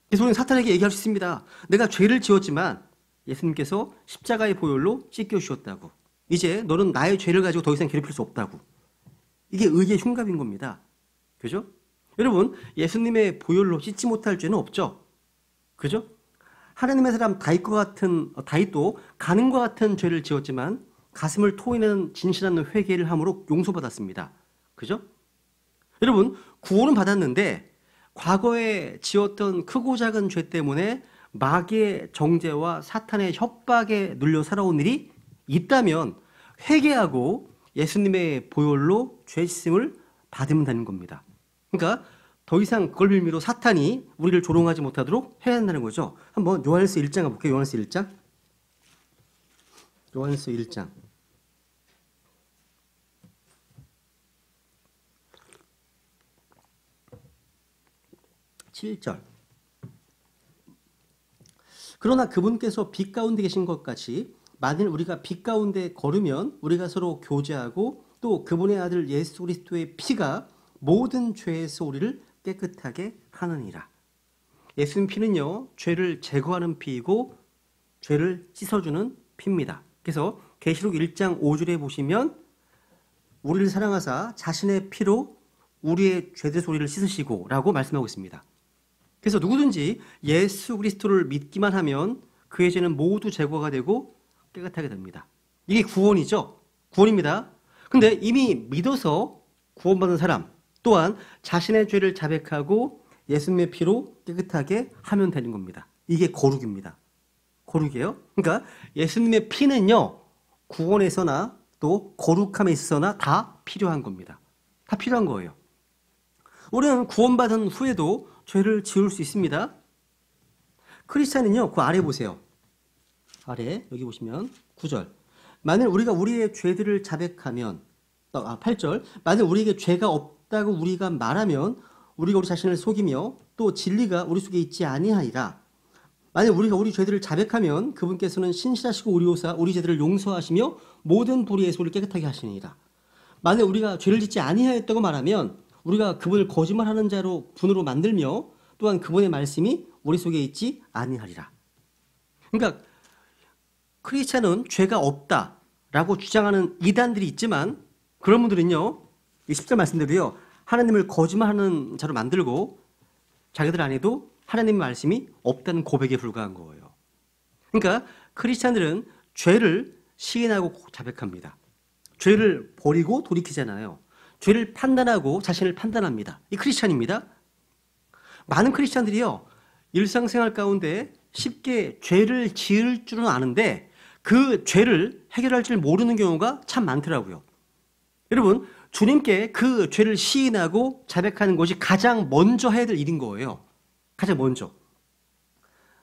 그래서 우리는 사탄에게 얘기할 수 있습니다. 내가 죄를 지었지만 예수님께서 십자가의 보혈로 씻겨주셨다고. 이제 너는 나의 죄를 가지고 더 이상 괴롭힐 수 없다고. 이게 의의 흉갑인 겁니다. 그죠? 여러분, 예수님의 보혈로 씻지 못할 죄는 없죠? 그죠? 하나님의 사람 다윗도 가늠과 같은 죄를 지었지만 가슴을 토해내는 진실한 회개를 함으로 용서받았습니다. 그죠? 여러분, 구원은 받았는데 과거에 지었던 크고 작은 죄 때문에 마귀의 정죄와 사탄의 협박에 눌려 살아온 일이 있다면 회개하고 예수님의 보혈로 죄 씻음을 받으면 되는 겁니다. 그러니까 더 이상 그걸 빌미로 사탄이 우리를 조롱하지 못하도록 해야 한다는 거죠. 한번 요한일서 1장 가볼게요. 요한일서 1장. 요한일서 1장. 7절. 그러나 그분께서 빛 가운데 계신 것 같이 만일 우리가 빛 가운데 걸으면 우리가 서로 교제하고 또 그분의 아들 예수 그리스도의 피가 모든 죄에서 우리를 깨끗하게 하느니라. 예수님 피는요, 죄를 제거하는 피이고 죄를 씻어주는 피입니다. 그래서 계시록 1장 5절에 보시면 우리를 사랑하사 자신의 피로 우리의 죄에서 우리를 씻으시고 라고 말씀하고 있습니다. 그래서 누구든지 예수 그리스도를 믿기만 하면 그의 죄는 모두 제거가 되고 깨끗하게 됩니다. 이게 구원이죠. 구원입니다. 근데 이미 믿어서 구원받은 사람 또한 자신의 죄를 자백하고 예수님의 피로 깨끗하게 하면 되는 겁니다. 이게 거룩입니다. 거룩이에요. 그러니까 예수님의 피는요, 구원에서나 또 거룩함에 있어서나 다 필요한 겁니다. 다 필요한 거예요. 우리는 구원받은 후에도 죄를 지을 수 있습니다. 크리스찬은요, 그 아래 보세요. 아래 여기 보시면 9절. 만일 우리가 우리의 죄들을 자백하면 8절. 만일 우리에게 죄가 없다고 우리가 말하면 우리가 우리 자신을 속이며 또 진리가 우리 속에 있지 아니하리라. 만일 우리가 우리 죄들을 자백하면 그분께서는 신실하시고 우리오사 우리 죄들을 용서하시며 모든 불의에서 우리를 깨끗하게 하시니라. 만일 우리가 죄를 짓지 아니하였다고 말하면 우리가 그분을 거짓말하는 자로 분으로 만들며 또한 그분의 말씀이 우리 속에 있지 아니하리라. 그러니까 크리스찬은 죄가 없다라고 주장하는 이단들이 있지만 그런 분들은요, 이 10절 말씀대로요, 하나님을 거짓말하는 자로 만들고 자기들 안에도 하나님의 말씀이 없다는 고백에 불과한 거예요. 그러니까 크리스찬들은 죄를 시인하고 자백합니다. 죄를 버리고 돌이키잖아요. 죄를 판단하고 자신을 판단합니다. 이 크리스찬입니다. 많은 크리스찬들이요, 일상생활 가운데 쉽게 죄를 지을 줄은 아는데 그 죄를 해결할 줄 모르는 경우가 참 많더라고요. 여러분, 주님께 그 죄를 시인하고 자백하는 것이 가장 먼저 해야 될 일인 거예요. 가장 먼저.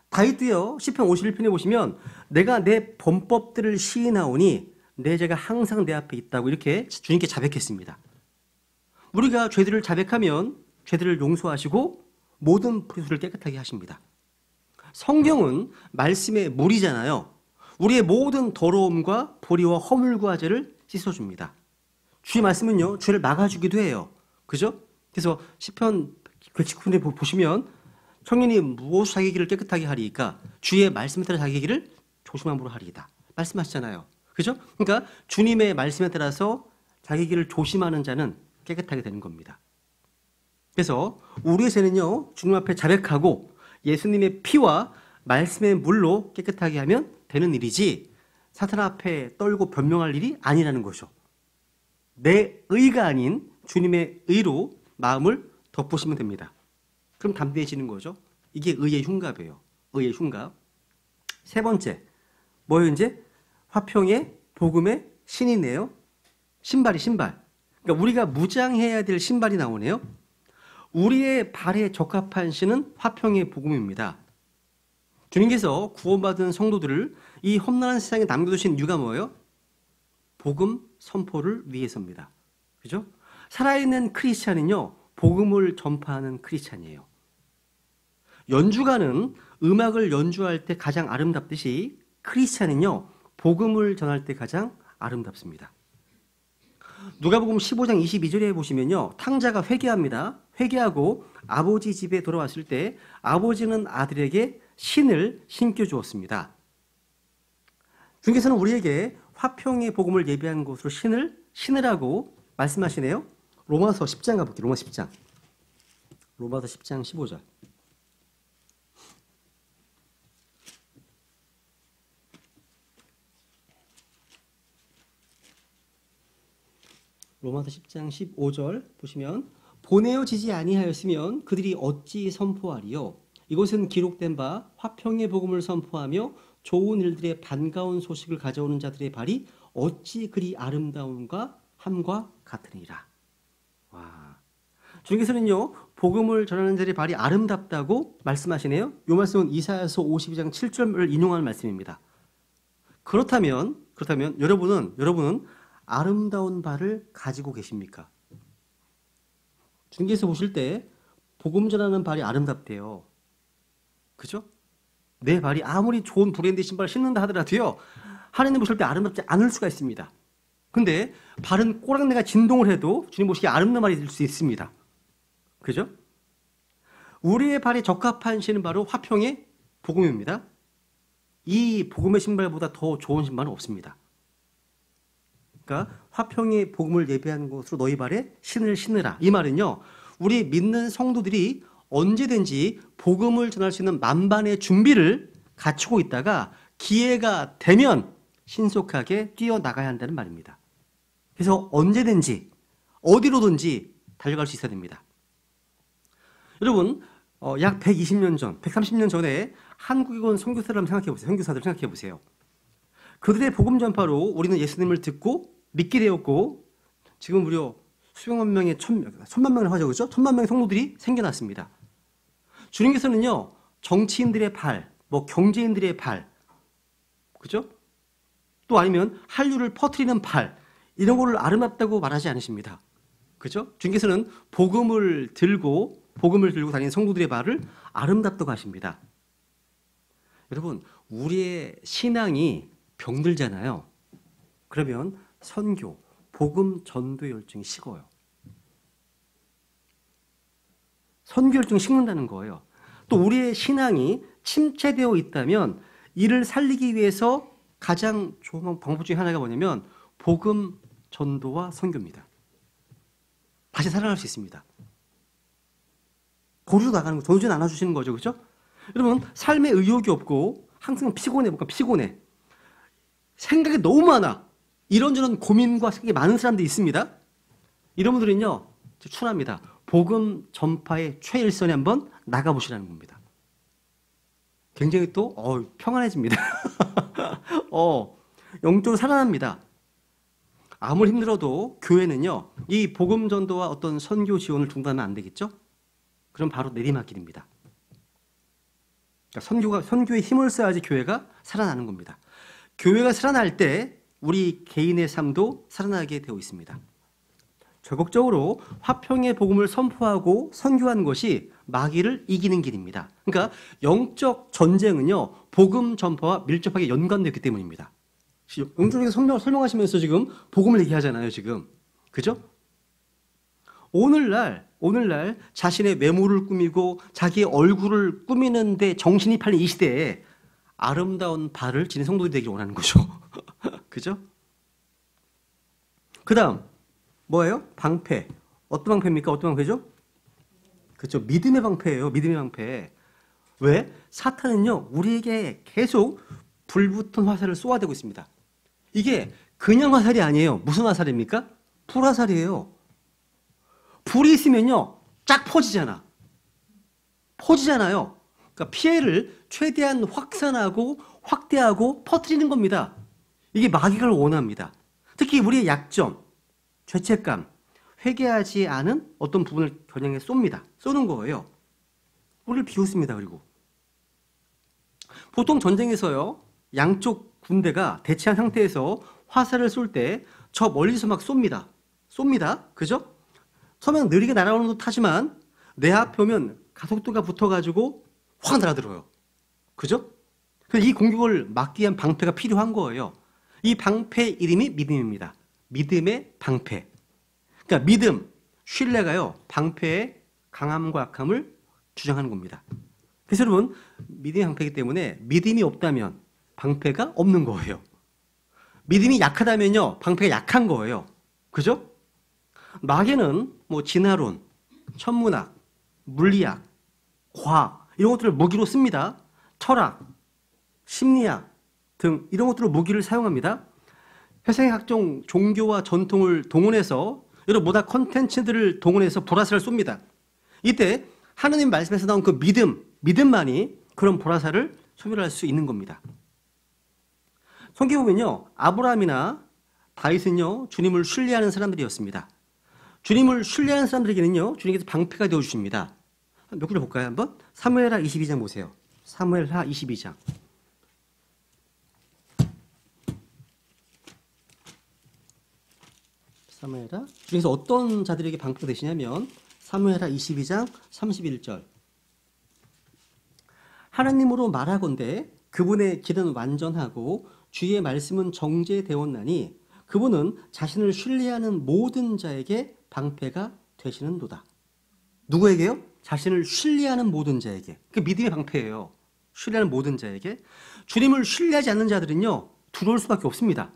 다윗도요, 시편 51편에 보시면 내가 내 범법들을 시인하오니 내 죄가 항상 내 앞에 있다고 이렇게 주님께 자백했습니다. 우리가 죄들을 자백하면 죄들을 용서하시고 모든 불의를 깨끗하게 하십니다. 성경은 말씀의 물이잖아요. 우리의 모든 더러움과 불의와 허물과 죄를 씻어줍니다. 주의 말씀은요, 죄를 막아주기도 해요. 그죠? 그래서 시편 119편에 보시면 청년이 무엇 자기 길을 깨끗하게 하리이까 주의 말씀에 따라 자기 길을 조심함으로 하리이다. 말씀하시잖아요. 그죠? 그러니까 주님의 말씀에 따라서 자기 길을 조심하는 자는 깨끗하게 되는 겁니다. 그래서 우리의 죄는요, 주님 앞에 자백하고 예수님의 피와 말씀의 물로 깨끗하게 하면 되는 일이지 사탄 앞에 떨고 변명할 일이 아니라는 것이죠. 내 의가 아닌 주님의 의로 마음을 덮으시면 됩니다. 그럼 담대해지는 거죠. 이게 의의 흉갑이에요. 의의 흉갑. 세 번째, 뭐예요 이제? 화평의 복음의 신이네요. 신발이 신발. 그러니까 우리가 무장해야 될 신발이 나오네요. 우리의 발에 적합한 신은 화평의 복음입니다. 주님께서 구원받은 성도들을 이 험난한 세상에 남겨두신 이유가 뭐예요? 복음 선포를 위해서입니다. 그죠? 살아있는 크리스찬은요, 복음을 전파하는 크리스찬이에요. 연주가는 음악을 연주할 때 가장 아름답듯이 크리스찬은요, 복음을 전할 때 가장 아름답습니다. 누가복음 15장 22절에 보시면요, 탕자가 회개합니다. 회개하고 아버지 집에 돌아왔을 때 아버지는 아들에게 신을 신겨 주었습니다. 주님께서는 우리에게 화평의 복음을 예비한 곳으로 신을 신으라고 말씀하시네요. 로마서 10장 가볼게요. 로마서 10장. 로마서 10장 15절. 로마서 10장 15절 보시면 보내어지지 아니하였으면 그들이 어찌 선포하리요? 이곳은 기록된 바 화평의 복음을 선포하며 좋은 일들의 반가운 소식을 가져오는 자들의 발이 어찌 그리 아름다운가 함과 같으니라. 와, 주님께서는요, 복음을 전하는 자들의 발이 아름답다고 말씀하시네요. 이 말씀은 이사야서 52장 7절을 인용하는 말씀입니다. 그렇다면 여러분은 아름다운 발을 가지고 계십니까? 주님께서 보실 때 복음 전하는 발이 아름답대요. 그죠? 내 발이 아무리 좋은 브랜드 신발을 신는다 하더라도요, 하나님 보실 때 아름답지 않을 수가 있습니다. 근데 발은 꼬랑내가 진동을 해도 주님 보시기에 아름다운 발이 될 수 있습니다. 그죠? 우리의 발에 적합한 신은 바로 화평의 복음입니다. 이 복음의 신발보다 더 좋은 신발은 없습니다. 그러니까 화평의 복음을 예배하는 곳으로 너희 발에 신을 신으라. 이 말은요, 우리 믿는 성도들이 언제든지 복음을 전할 수 있는 만반의 준비를 갖추고 있다가 기회가 되면 신속하게 뛰어나가야 한다는 말입니다. 그래서 언제든지 어디로든지 달려갈 수 있어야 됩니다. 여러분, 약 120년 전, 130년 전에 한국에 온 선교사들 생각해 보세요. 그들의 복음 전파로 우리는 예수님을 듣고 믿게 되었고, 지금 무려 수백만 명의 천만 명을 하죠, 그렇죠? 천만 명의 성도들이 생겨났습니다. 주님께서는요, 정치인들의 발, 경제인들의 발, 그죠? 또 아니면 한류를 퍼뜨리는 발, 이런 거를 아름답다고 말하지 않으십니다. 그죠? 주님께서는 복음을 들고 다니는 성도들의 발을 아름답다고 하십니다. 여러분, 우리의 신앙이 병들잖아요. 그러면 선교, 복음 전도 열정이 식어요. 선교 열정이 식는다는 거예요. 또 우리의 신앙이 침체되어 있다면 이를 살리기 위해서 가장 좋은 방법 중에 하나가 뭐냐면 복음 전도와 선교입니다. 다시 살아날 수 있습니다. 거기로 나가는 거, 전도진 안아주시는 거죠, 그렇죠? 여러분, 삶에 의욕이 없고 항상 피곤해. 생각이 너무 많아. 이런저런 고민과 생각이 많은 사람들이 있습니다. 이런 분들은요, 추천합니다. 복음 전파의 최일선에 한번 나가보시라는 겁니다. 굉장히 또 평안해집니다. 영적으로 살아납니다. 아무리 힘들어도 교회는요, 이 복음 전도와 어떤 선교 지원을 중단하면 안 되겠죠? 그럼 바로 내리막길입니다. 그러니까 선교에 힘을 써야지 교회가 살아나는 겁니다. 교회가 살아날 때 우리 개인의 삶도 살아나게 되어 있습니다. 적극적으로 화평의 복음을 선포하고 선교하는 것이 마귀를 이기는 길입니다. 그러니까 영적 전쟁은요, 복음 전파와 밀접하게 연관되어 있기 때문입니다. 영적에서 설명하시면서 지금 복음을 얘기하잖아요, 지금. 그죠? 오늘날 자신의 외모를 꾸미고 자기의 얼굴을 꾸미는데 정신이 팔린 이 시대에 아름다운 발을 지닌 성도들이 되길 원하는 거죠. 그죠? 그 다음 뭐예요? 방패. 어떤 방패입니까? 어떤 방패죠? 그렇죠. 믿음의 방패예요. 믿음의 방패. 왜? 사탄은요, 우리에게 계속 불붙은 화살을 쏘아대고 있습니다. 이게 그냥 화살이 아니에요. 무슨 화살입니까? 불화살이에요. 불이 있으면요, 쫙 퍼지잖아. 퍼지잖아요. 그러니까 피해를 최대한 확산하고 확대하고 퍼뜨리는 겁니다. 이게 마귀가 원합니다. 특히 우리의 약점, 죄책감, 회개하지 않은 어떤 부분을 겨냥해 쏩니다. 쏘는 거예요. 우리를 비웃습니다. 그리고 보통 전쟁에서요, 양쪽 군대가 대치한 상태에서 화살을 쏠 때 저 멀리서 막 쏩니다. 그죠? 처음에는 느리게 날아오는 듯 하지만 내 앞에 오면 가속도가 붙어가지고 확 날아들어요. 그죠? 그래서 이 공격을 막기 위한 방패가 필요한 거예요. 이 방패 이름이 믿음입니다. 믿음의 방패. 그러니까 믿음, 신뢰가요, 방패의 강함과 약함을 주장하는 겁니다. 그래서 여러분, 믿음의 방패이기 때문에 믿음이 없다면 방패가 없는 거예요. 믿음이 약하다면요, 방패가 약한 거예요. 그죠? 마귀는 뭐 진화론, 천문학, 물리학, 과학 이런 것들을 무기로 씁니다. 철학, 심리학 등 이런 것들을 무기를 사용합니다. 세상의 각종 종교와 전통을 동원해서 여러 모다 컨텐츠들을 동원해서 불화살을 쏩니다. 이때 하나님 말씀에서 나온 그 믿음만이 그런 불화살을 소멸할 수 있는 겁니다. 성경에 보면요, 아브라함이나 다윗은요, 주님을 신뢰하는 사람들이었습니다. 주님을 신뢰하는 사람들에게는요, 주님께서 방패가 되어주십니다. 몇 구절 볼까요? 한번? 사무엘하 22장 보세요. 사무엘하 22장. 사무엘하. 주님께서 어떤 자들에게 방패가 되시냐면 사무엘하 22장 31절. 하나님으로 말하건대 그분의 길은 완전하고 주의 말씀은 정죄되었나니 그분은 자신을 신뢰하는 모든 자에게 방패가 되시는도다. 누구에게요? 자신을 신뢰하는 모든 자에게. 그 믿음의 방패예요. 신뢰하는 모든 자에게. 주님을 신뢰하지 않는 자들은요, 두려울 수밖에 없습니다.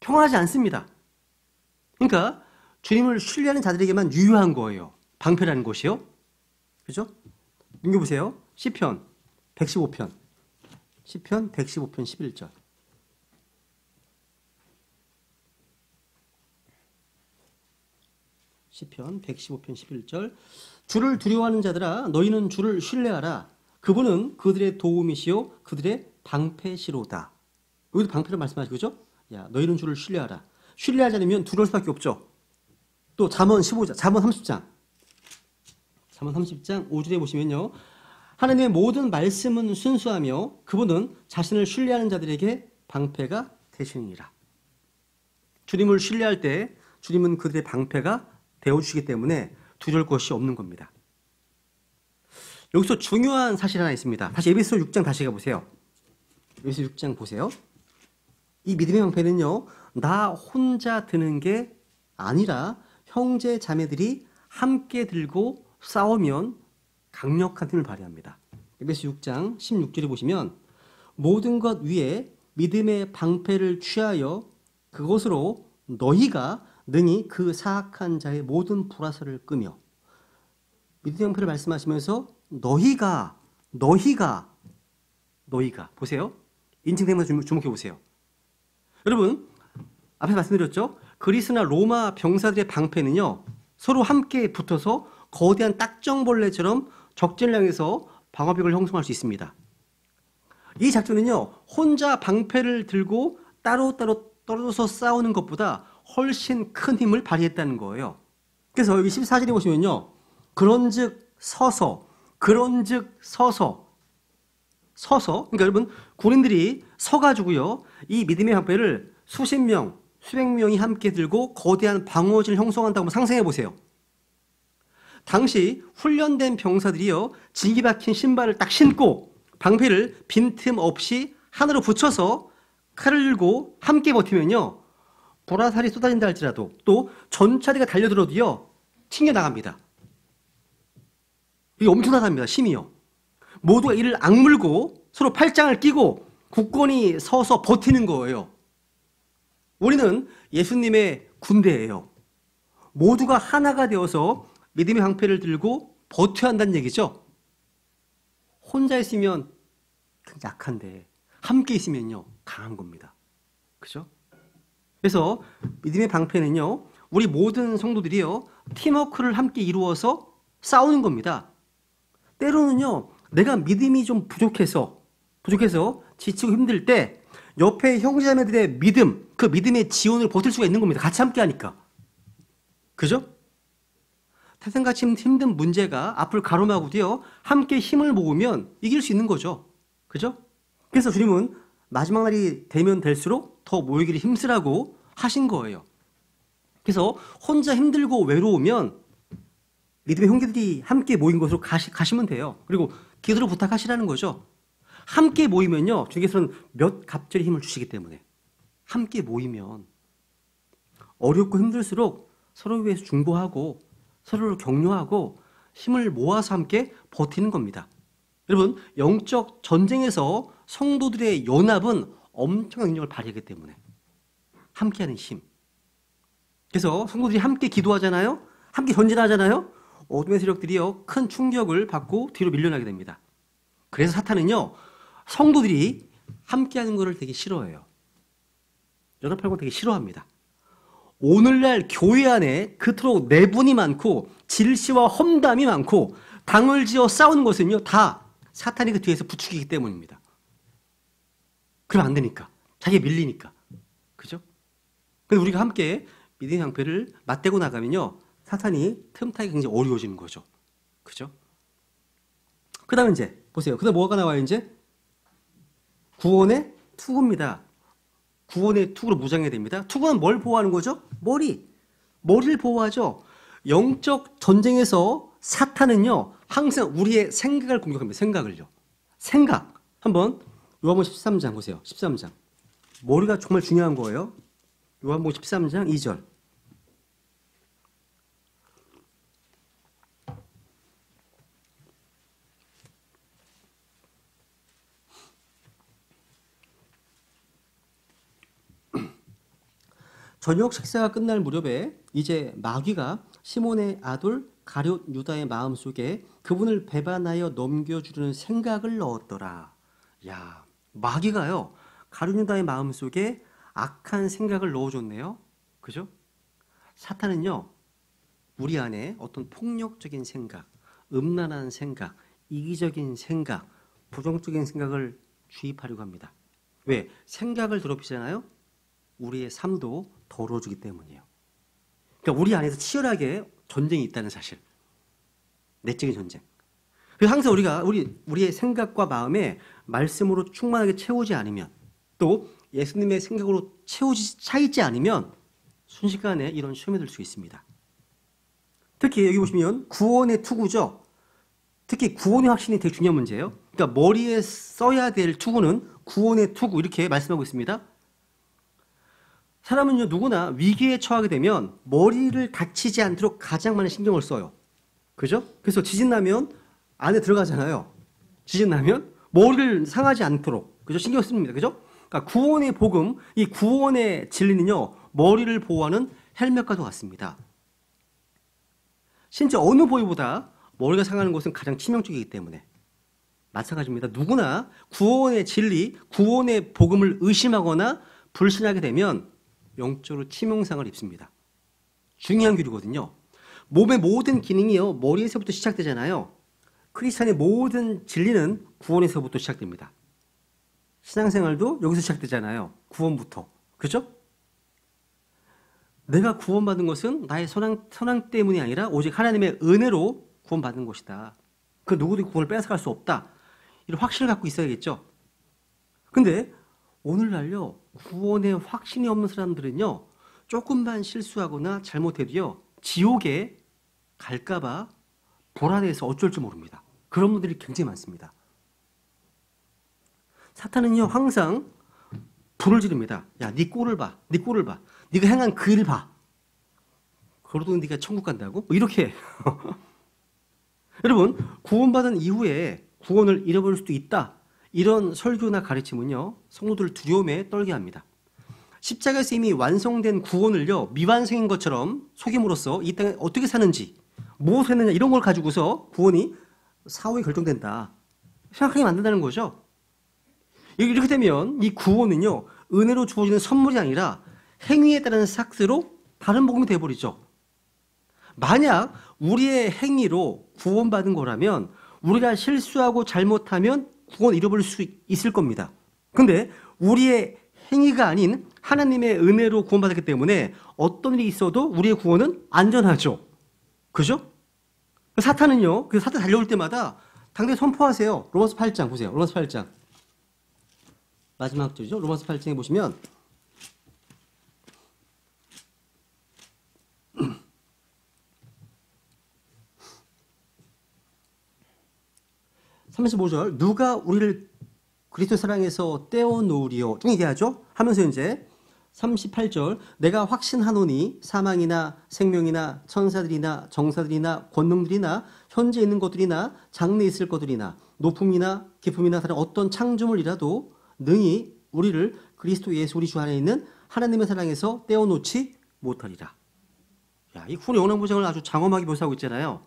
평안하지 않습니다. 그러니까 주님을 신뢰하는 자들에게만 유효한 거예요. 방패라는 것이요. 그죠? 넘겨보세요. 시편 115편. 시편 115편 11절. 시편 115편 11절. 주를 두려워하는 자들아 너희는 주를 신뢰하라. 그분은 그들의 도움이시요 그들의 방패시로다. 여기도 방패를 말씀하시고 그죠? 야, 너희는 주를 신뢰하라. 신뢰하지 않으면 두려울 수밖에 없죠. 또 잠언 15장, 잠언 30장. 잠언 30장 5절에 보시면요. 하나님의 모든 말씀은 순수하며 그분은 자신을 신뢰하는 자들에게 방패가 되시느니라. 주님을 신뢰할 때 주님은 그들의 방패가 되어주시기 때문에 두려울 것이 없는 겁니다. 여기서 중요한 사실 하나 있습니다. 다시 에베소 6장 다시 가보세요. 에베소 6장 보세요. 이 믿음의 방패는요, 나 혼자 드는 게 아니라 형제 자매들이 함께 들고 싸우면 강력한 힘을 발휘합니다. 에베소 6장 16절에 보시면 모든 것 위에 믿음의 방패를 취하여 그것으로 너희가 능히 그 사악한 자의 모든 불화살을 끄며. 믿음의 방패를 말씀하시면서 너희가 보세요. 인칭되면서 주목해 보세요. 여러분, 앞에 말씀드렸죠? 그리스나 로마 병사들의 방패는요, 서로 함께 붙어서 거대한 딱정벌레처럼 적진을 향해서 방어벽을 형성할 수 있습니다. 이 작전은요, 혼자 방패를 들고 따로따로 떨어져서 싸우는 것보다 훨씬 큰 힘을 발휘했다는 거예요. 그래서 여기 14절에 보시면요, 그런즉 서서, 그러니까 여러분, 군인들이 서가지고요, 이 믿음의 방패를 수십 명, 수백 명이 함께 들고 거대한 방어진을 형성한다고 한번 상상해 보세요. 당시 훈련된 병사들이요, 진기 박힌 신발을 딱 신고 방패를 빈틈없이 하나로 붙여서 칼을 들고 함께 버티면요, 보라살이 쏟아진다 할지라도 또 전차리가 달려들어도요, 튕겨나갑니다. 이게 엄청나답니다. 힘이요. 모두가 이를 악물고 서로 팔짱을 끼고 굳건히 서서 버티는 거예요. 우리는 예수님의 군대예요. 모두가 하나가 되어서 믿음의 방패를 들고 버텨야 한다는 얘기죠. 혼자 있으면 약한데 함께 있으면요, 강한 겁니다. 그죠? 그래서 믿음의 방패는요, 우리 모든 성도들이요, 팀워크를 함께 이루어서 싸우는 겁니다. 때로는요, 내가 믿음이 좀 부족해서 지치고 힘들 때 옆에 형제자매들의 믿음, 그 믿음의 지원을 버틸 수가 있는 겁니다. 같이 함께 하니까. 그죠? 태생같이 힘든 문제가 앞을 가로막고도요, 함께 힘을 모으면 이길 수 있는 거죠. 그죠? 그래서 주님은 마지막 날이 되면 될수록 더 모이기를 힘쓰라고 하신 거예요. 그래서 혼자 힘들고 외로우면 믿음의 형제들이 함께 모인 곳으로 가시면 돼요. 그리고 기도로 부탁하시라는 거죠. 함께 모이면요, 주께서는 몇 갑절의 힘을 주시기 때문에 함께 모이면 어렵고 힘들수록 서로 위해서 중보하고 서로를 격려하고 힘을 모아서 함께 버티는 겁니다. 여러분, 영적 전쟁에서 성도들의 연합은 엄청난 능력을 발휘하기 때문에 함께하는 힘. 그래서 성도들이 함께 기도하잖아요. 함께 전진하잖아요. 어둠의 세력들이요, 큰 충격을 받고 뒤로 밀려나게 됩니다. 그래서 사탄은요, 성도들이 함께하는 것을 되게 싫어해요. 연합하는 거 되게 싫어합니다. 오늘날 교회 안에 그토록 내분이 많고 질시와 험담이 많고 당을 지어 싸우는 것은요, 다 사탄이 그 뒤에서 부추기기 때문입니다. 그러면 안 되니까. 자기가 밀리니까. 그죠? 근데 우리가 함께 믿음의 방패를 맞대고 나가면요, 사탄이 틈타기 굉장히 어려워지는 거죠. 그죠? 그 다음에 이제 보세요. 그 다음 뭐가 나와요? 이제 구원의 투구입니다. 구원의 투구로 무장해야 됩니다. 투구는 뭘 보호하는 거죠? 머리를 보호하죠. 영적 전쟁에서 사탄은요, 항상 우리의 생각을 공격합니다. 생각. 한번 요한복음 13장 보세요. 13장. 머리가 정말 중요한 거예요. 요한복음 13장 2절. 저녁 식사가 끝날 무렵에 이제 마귀가 시몬의 아들 가룟 유다의 마음속에 그분을 배반하여 넘겨주려는 생각을 넣었더라. 야, 마귀가요, 가룟 유다의 마음속에 악한 생각을 넣어줬네요. 그죠? 사탄은요, 우리 안에 어떤 폭력적인 생각, 음란한 생각, 이기적인 생각, 부정적인 생각을 주입하려고 합니다. 왜? 생각을 더럽히잖아요. 우리의 삶도 더러워지기 때문이에요. 그러니까 우리 안에서 치열하게 전쟁이 있다는 사실. 내적인 전쟁. 그래서 항상 우리의 생각과 마음에 말씀으로 충만하게 채우지 않으면, 또 예수님의 생각으로 차 있지 않으면 순식간에 이런 시험에 들 수 있습니다. 특히 여기 보시면 구원의 투구죠. 특히 구원의 확신이 되게 중요한 문제예요. 그러니까 머리에 써야 될 투구는 구원의 투구, 이렇게 말씀하고 있습니다. 사람은요, 누구나 위기에 처하게 되면 머리를 다치지 않도록 가장 많은 신경을 써요. 그죠? 그래서 지진 나면 안에 들어가잖아요. 지진 나면 머리를 상하지 않도록, 그죠? 신경 씁니다. 그죠? 그러니까 구원의 복음, 이 구원의 진리는요, 머리를 보호하는 헬멧과도 같습니다. 진짜 어느 부위보다 머리가 상하는 것은 가장 치명적이기 때문에 마찬가지입니다. 누구나 구원의 진리, 구원의 복음을 의심하거나 불신하게 되면 영적으로 치명상을 입습니다. 중요한 교리거든요. 몸의 모든 기능이요, 머리에서부터 시작되잖아요. 크리스찬의 모든 진리는 구원에서부터 시작됩니다. 신앙생활도 여기서 시작되잖아요. 구원부터. 그죠? 내가 구원받은 것은 나의 선행 때문이 아니라 오직 하나님의 은혜로 구원받는 것이다. 그 누구도 구원을 뺏어갈 수 없다. 이런 확신을 갖고 있어야겠죠. 근데 오늘날요, 구원에 확신이 없는 사람들은요, 조금만 실수하거나 잘못해도요, 지옥에 갈까봐 불안해서 어쩔 줄 모릅니다. 그런 분들이 굉장히 많습니다. 사탄은요, 항상 불을 지릅니다. 야, 네 꼴을 봐. 네 꼴을 봐. 네가 행한 그 일을 봐. 그러더니 네가 천국 간다고? 뭐 이렇게. 여러분, 구원받은 이후에 구원을 잃어버릴 수도 있다. 이런 설교나 가르침은요, 성도들을 두려움에 떨게 합니다. 십자가에서 이미 완성된 구원을요, 미완성인 것처럼 속임으로써 이 땅에 어떻게 사는지, 무엇을 했느냐 이런 걸 가지고서 구원이 사후에 결정된다. 생각하게 만든다는 거죠. 이렇게 되면 이 구원은요, 은혜로 주어지는 선물이 아니라 행위에 따른 삭스로 다른 복음이 되어버리죠. 만약 우리의 행위로 구원받은 거라면 우리가 실수하고 잘못하면 구원 잃어버릴 수 있을 겁니다. 근데 우리의 행위가 아닌 하나님의 은혜로 구원받았기 때문에 어떤 일이 있어도 우리의 구원은 안전하죠. 그죠? 사탄은요, 그 사탄 달려올 때마다 당대에 선포하세요. 로마서 8장 보세요. 로마서 8장. 마지막 줄이죠. 로마서 8장에 보시면 35절 누가 우리를 그리스도 사랑에서 떼어놓으리요 좀 얘기하죠. 하면서 이제 38절 내가 확신하노니 사망이나 생명이나 천사들이나 정사들이나 권능들이나 현재 있는 것들이나 장래 있을 것들이나 높음이나 깊음이나 다른 어떤 창조물이라도 능히 우리를 그리스도 예수 우리 주 안에 있는 하나님의 사랑에서 떼어놓지 못하리라. 야, 이 구원의 영원한 보장을 아주 장엄하게 묘사하고 있잖아요.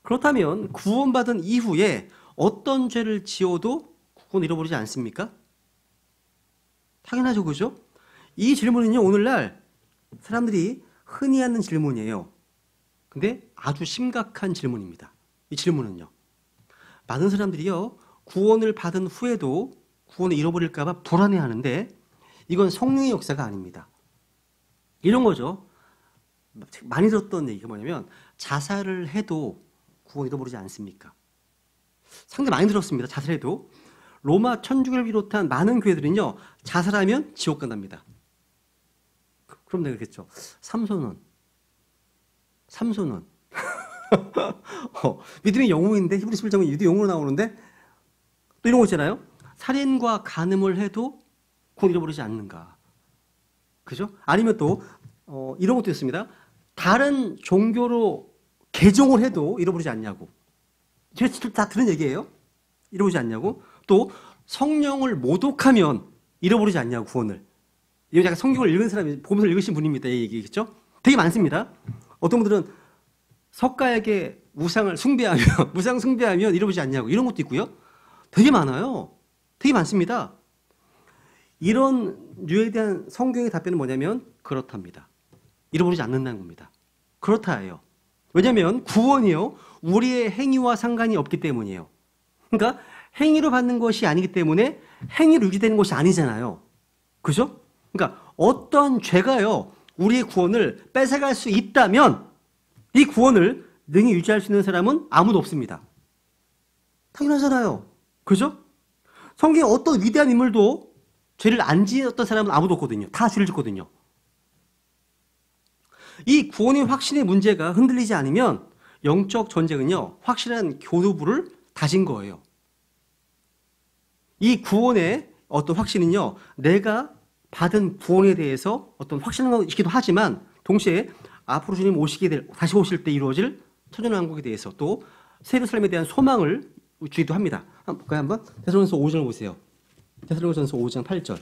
그렇다면 구원받은 이후에 어떤 죄를 지어도 구원 잃어버리지 않습니까? 당연하죠, 그죠? 이 질문은요, 오늘날 사람들이 흔히 하는 질문이에요. 근데 아주 심각한 질문입니다. 이 질문은요. 많은 사람들이요, 구원을 받은 후에도 구원을 잃어버릴까봐 불안해하는데 이건 성령의 역사가 아닙니다. 이런 거죠. 많이 들었던 얘기가 뭐냐면 자살을 해도 구원 잃어버리지 않습니까? 상당히 많이 들었습니다. 자살해도. 로마 천주교를 비롯한 많은 교회들은요, 자살하면 지옥 간답니다. 그럼 내가 그랬겠죠. 삼손은 믿음의 영웅인데 히브리서 1장은 유대 영웅으로 나오는데 또 이런 거 있잖아요. 살인과 간음을 해도 구원 잃어버리지 않는가. 그죠? 아니면 또 이런 것도 있습니다. 다른 종교로 개종을 해도 잃어버리지 않냐고. 제가 다 들은 얘기예요. 잃어버리지 않냐고. 또 성령을 모독하면 잃어버리지 않냐고, 구원을. 이거 약간 성경을 읽은 사람이, 보면서 읽으신 분입니다. 이 얘기겠죠? 되게 많습니다. 어떤 분들은 석가에게 우상을 숭배하면, 무상 숭배하면 잃어버리지 않냐고. 이런 것도 있고요. 되게 많아요. 되게 많습니다. 이런 류에 대한 성경의 답변은 뭐냐면 그렇답니다. 잃어버리지 않는다는 겁니다. 그렇다예요. 왜냐하면 구원이요, 우리의 행위와 상관이 없기 때문이에요. 그러니까 행위로 받는 것이 아니기 때문에 행위로 유지되는 것이 아니잖아요. 그죠? 그러니까 어떤 죄가요, 우리의 구원을 뺏어갈 수 있다면 이 구원을 능히 유지할 수 있는 사람은 아무도 없습니다. 당연하잖아요. 그죠? 성경에 어떤 위대한 인물도 죄를 안 지었던 사람은 아무도 없거든요. 다 죄를 짓거든요. 이 구원의 확신의 문제가 흔들리지 않으면 영적 전쟁은요, 확실한 교두부를 다진 거예요. 이 구원의 어떤 확신은요, 내가 받은 구원에 대해서 어떤 확신한 것이기도 하지만 동시에 앞으로 주님 다시 오실 때 이루어질 천년왕국에 대해서 또 새 예루살렘에 대한 소망을 주기도 합니다. 한번 볼까요? 한번 데살로니가서 5장을 보세요. 데살로니가서 5장 8절.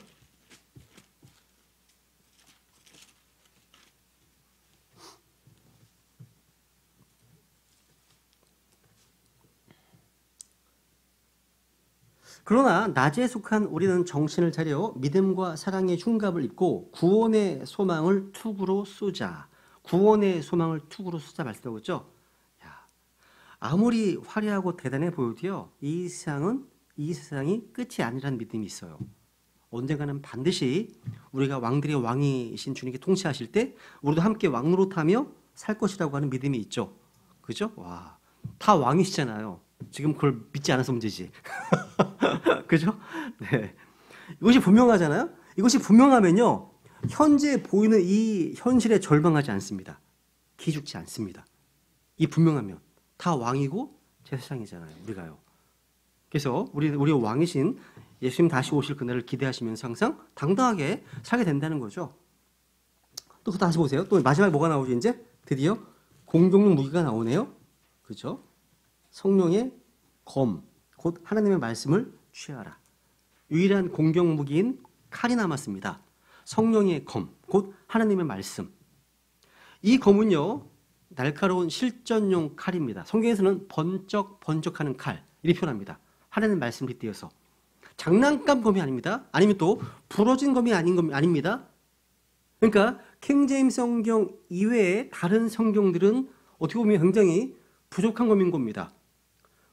그러나 낮에 속한 우리는 정신을 차려 믿음과 사랑의 흉갑을 입고 구원의 소망을 투구로 쏘자. 구원의 소망을 투구로 쏘자 말씀하고 있죠. 아무리 화려하고 대단해 보여도요, 이 세상이 끝이 아니라는 믿음이 있어요. 언젠가는 반드시 우리가 왕들의 왕이신 주님께 통치하실 때 우리도 함께 왕노릇하며 살 것이라고 하는 믿음이 있죠. 그죠? 와, 다 왕이시잖아요. 지금 그걸 믿지 않아서 문제지. 그죠? 네. 이것이 분명하잖아요. 이것이 분명하면요, 현재 보이는 이 현실에 절망하지 않습니다. 기죽지 않습니다. 이 분명하면 다 왕이고 제사장이잖아요. 우리가요. 그래서 우리 왕이신 예수님 다시 오실 그날을 기대하시면서 항상 당당하게 살게 된다는 거죠. 또 다시 보세요. 또 마지막에 뭐가 나오죠? 이제 드디어 공격용 무기가 나오네요. 그렇죠? 성령의 검, 곧 하나님의 말씀을 취하라. 유일한 공격 무기인 칼이 남았습니다. 성령의 검, 곧 하나님의 말씀. 이 검은요, 날카로운 실전용 칼입니다. 성경에서는 번쩍번쩍하는 칼, 이렇게 표현합니다. 하나님의 말씀을 빗대어서. 장난감 검이 아닙니다. 아니면 또 부러진 검이 아닙니다. 그러니까 킹제임스 성경 이외에 다른 성경들은 어떻게 보면 굉장히 부족한 검인 겁니다.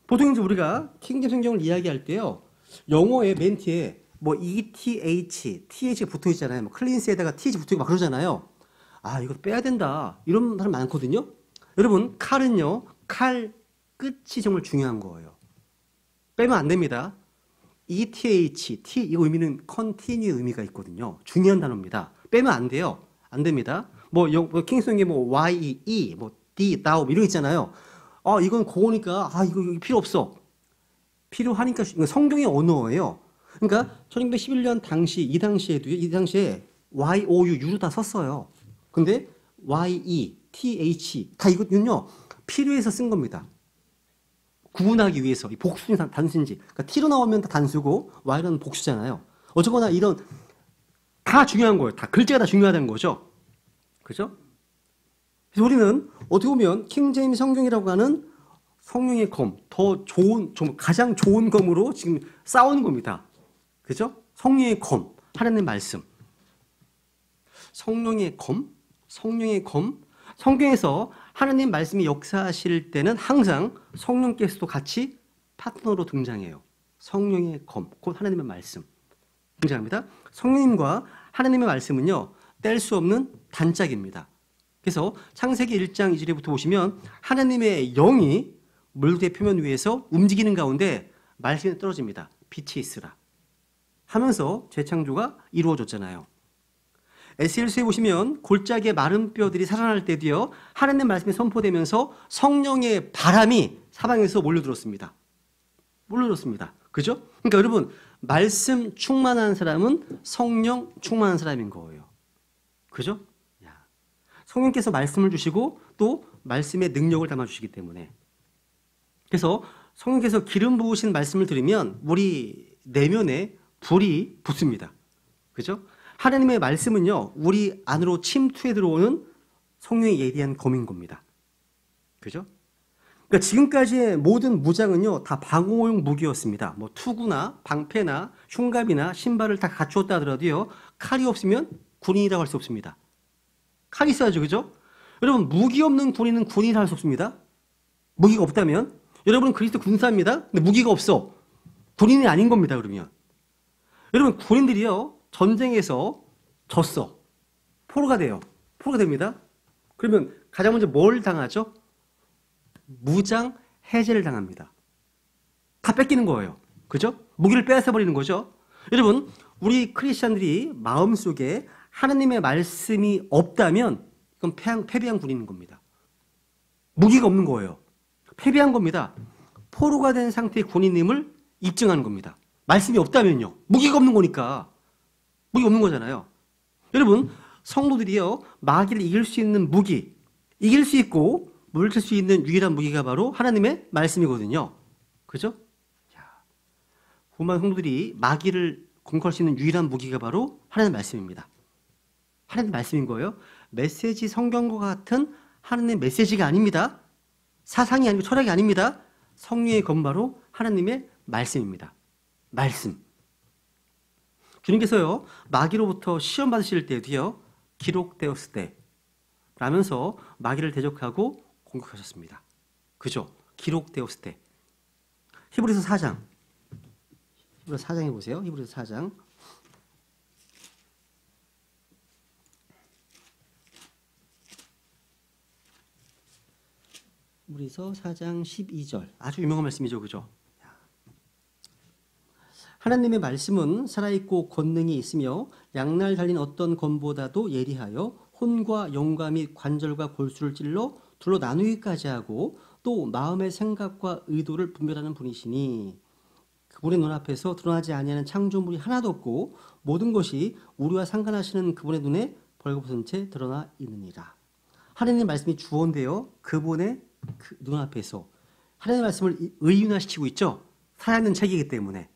보통 이제 우리가 킹제임스 성경을 이야기할 때요, 영어의 맨 뒤에 뭐 ETH가 붙어 있잖아요. 뭐 클린스에다가 TH 붙어 있고 막 그러잖아요. 아, 이거 빼야 된다. 이런 사람 많거든요. 여러분, 칼은요, 칼 끝이 정말 중요한 거예요. 빼면 안 됩니다. ETH, T, 이 의미는 continue 의미가 있거든요. 중요한 단어입니다. 빼면 안 돼요. 안 됩니다. 킹스성경에 뭐 YE, 뭐 D, DAO 이런 거 있잖아요. 이건 고우니까, 이거 필요 없어. 필요하니까, 성경의 언어예요. 그러니까 1911년 이 당시에 YOU, U로 다 썼어요. 근데 YE, TH, 다 이거는요, 필요해서 쓴 겁니다. 구분하기 위해서, 이 복수인 단수인지. 그러니까 T로 나오면 다 단수고, Y는 복수잖아요. 어쨌거나 이런, 다 중요한 거예요. 다, 글자가 다 중요하다는 거죠. 그죠? 그래서 우리는 어떻게 보면 킹제임스 성경이라고 하는 성령의 검, 가장 좋은 검으로 지금 싸우는 겁니다. 그죠? 성령의 검, 하나님의 말씀. 성령의 검? 성경에서 하나님 말씀이 역사하실 때는 항상 성령께서도 같이 파트너로 등장해요. 성령의 검, 곧 하나님의 말씀. 등장합니다. 성령님과 하나님의 말씀은요, 뗄 수 없는 단짝입니다. 그래서 창세기 1장 2절부터 보시면 하나님의 영이 물의 표면 위에서 움직이는 가운데 말씀이 떨어집니다. 빛이 있으라 하면서 재창조가 이루어졌잖아요. 에스겔서에 보시면 골짜기의 마른 뼈들이 살아날 때도요, 하나님의 말씀이 선포되면서 성령의 바람이 사방에서 몰려들었습니다. 그죠? 그러니까 여러분, 말씀 충만한 사람은 성령 충만한 사람인 거예요. 그죠? 성령께서 말씀을 주시고 또 말씀의 능력을 담아주시기 때문에. 그래서 성령께서 기름 부으신 말씀을 들으면 우리 내면에 불이 붙습니다. 그죠? 하나님의 말씀은요, 우리 안으로 침투해 들어오는 성령의 예리한 검인 겁니다. 그죠? 그러니까 지금까지의 모든 무장은요, 다 방어용 무기였습니다. 뭐 투구나 방패나 흉갑이나 신발을 다 갖추었다 하더라도요, 칼이 없으면 군인이라고 할 수 없습니다. 칼이 있어야죠. 그죠? 여러분, 무기 없는 군인은 군인이라 할 수 없습니다. 무기가 없다면 여러분은 그리스도 군사입니다. 근데 무기가 없어. 군인이 아닌 겁니다. 그러면 여러분, 군인들이요, 전쟁에서 졌어. 포로가 돼요. 포로가 됩니다. 그러면 가장 먼저 뭘 당하죠? 무장 해제를 당합니다. 다 뺏기는 거예요. 그죠? 무기를 빼앗아버리는 거죠. 여러분, 우리 크리스찬들이 마음속에 하나님의 말씀이 없다면 그건 패배한 군인인 겁니다. 무기가 없는 거예요. 패배한 겁니다. 포로가 된 상태의 군인임을 입증하는 겁니다. 말씀이 없다면요. 무기가 없는 거니까. 무기가 없는 거잖아요. 여러분, 성도들이요, 마귀를 이길 수 있는 무기, 이길 수 있고 물리칠 수 있는 유일한 무기가 바로 하나님의 말씀이거든요. 그죠? 후만 성도들이 마귀를 공격할 수 있는 유일한 무기가 바로 하나님의 말씀입니다. 하나님의 말씀인 거예요. 메시지 성경과 같은 하나님의 메시지가 아닙니다. 사상이 아니고 철학이 아닙니다. 성령의 검바로 하나님의 말씀입니다. 말씀. 주님께서요, 마귀로부터 시험 받으실 때도요, 기록되었을 때 라면서 마귀를 대적하고 공격하셨습니다. 그죠? 기록되었을 때. 히브리서 4장. 히브리서 4장에 보세요. 히브리서 4장. 히브리서 4장 12절. 아주 유명한 말씀이죠. 그죠? 하나님의 말씀은 살아있고 권능이 있으며 양날 달린 어떤 검보다도 예리하여 혼과 영과 및 관절과 골수를 찔러 둘로 나누기까지 하고 또 마음의 생각과 의도를 분별하는 분이시니 그분의 눈앞에서 드러나지 아니하는 창조물이 하나도 없고 모든 것이 우리와 상관하시는 그분의 눈에 벌거벗은 채 드러나 있느니라. 하나님의 말씀이 주어인데요. 그분의 그 눈앞에서 하나님의 말씀을 의인화시키고 있죠. 살아있는 책이기 때문에.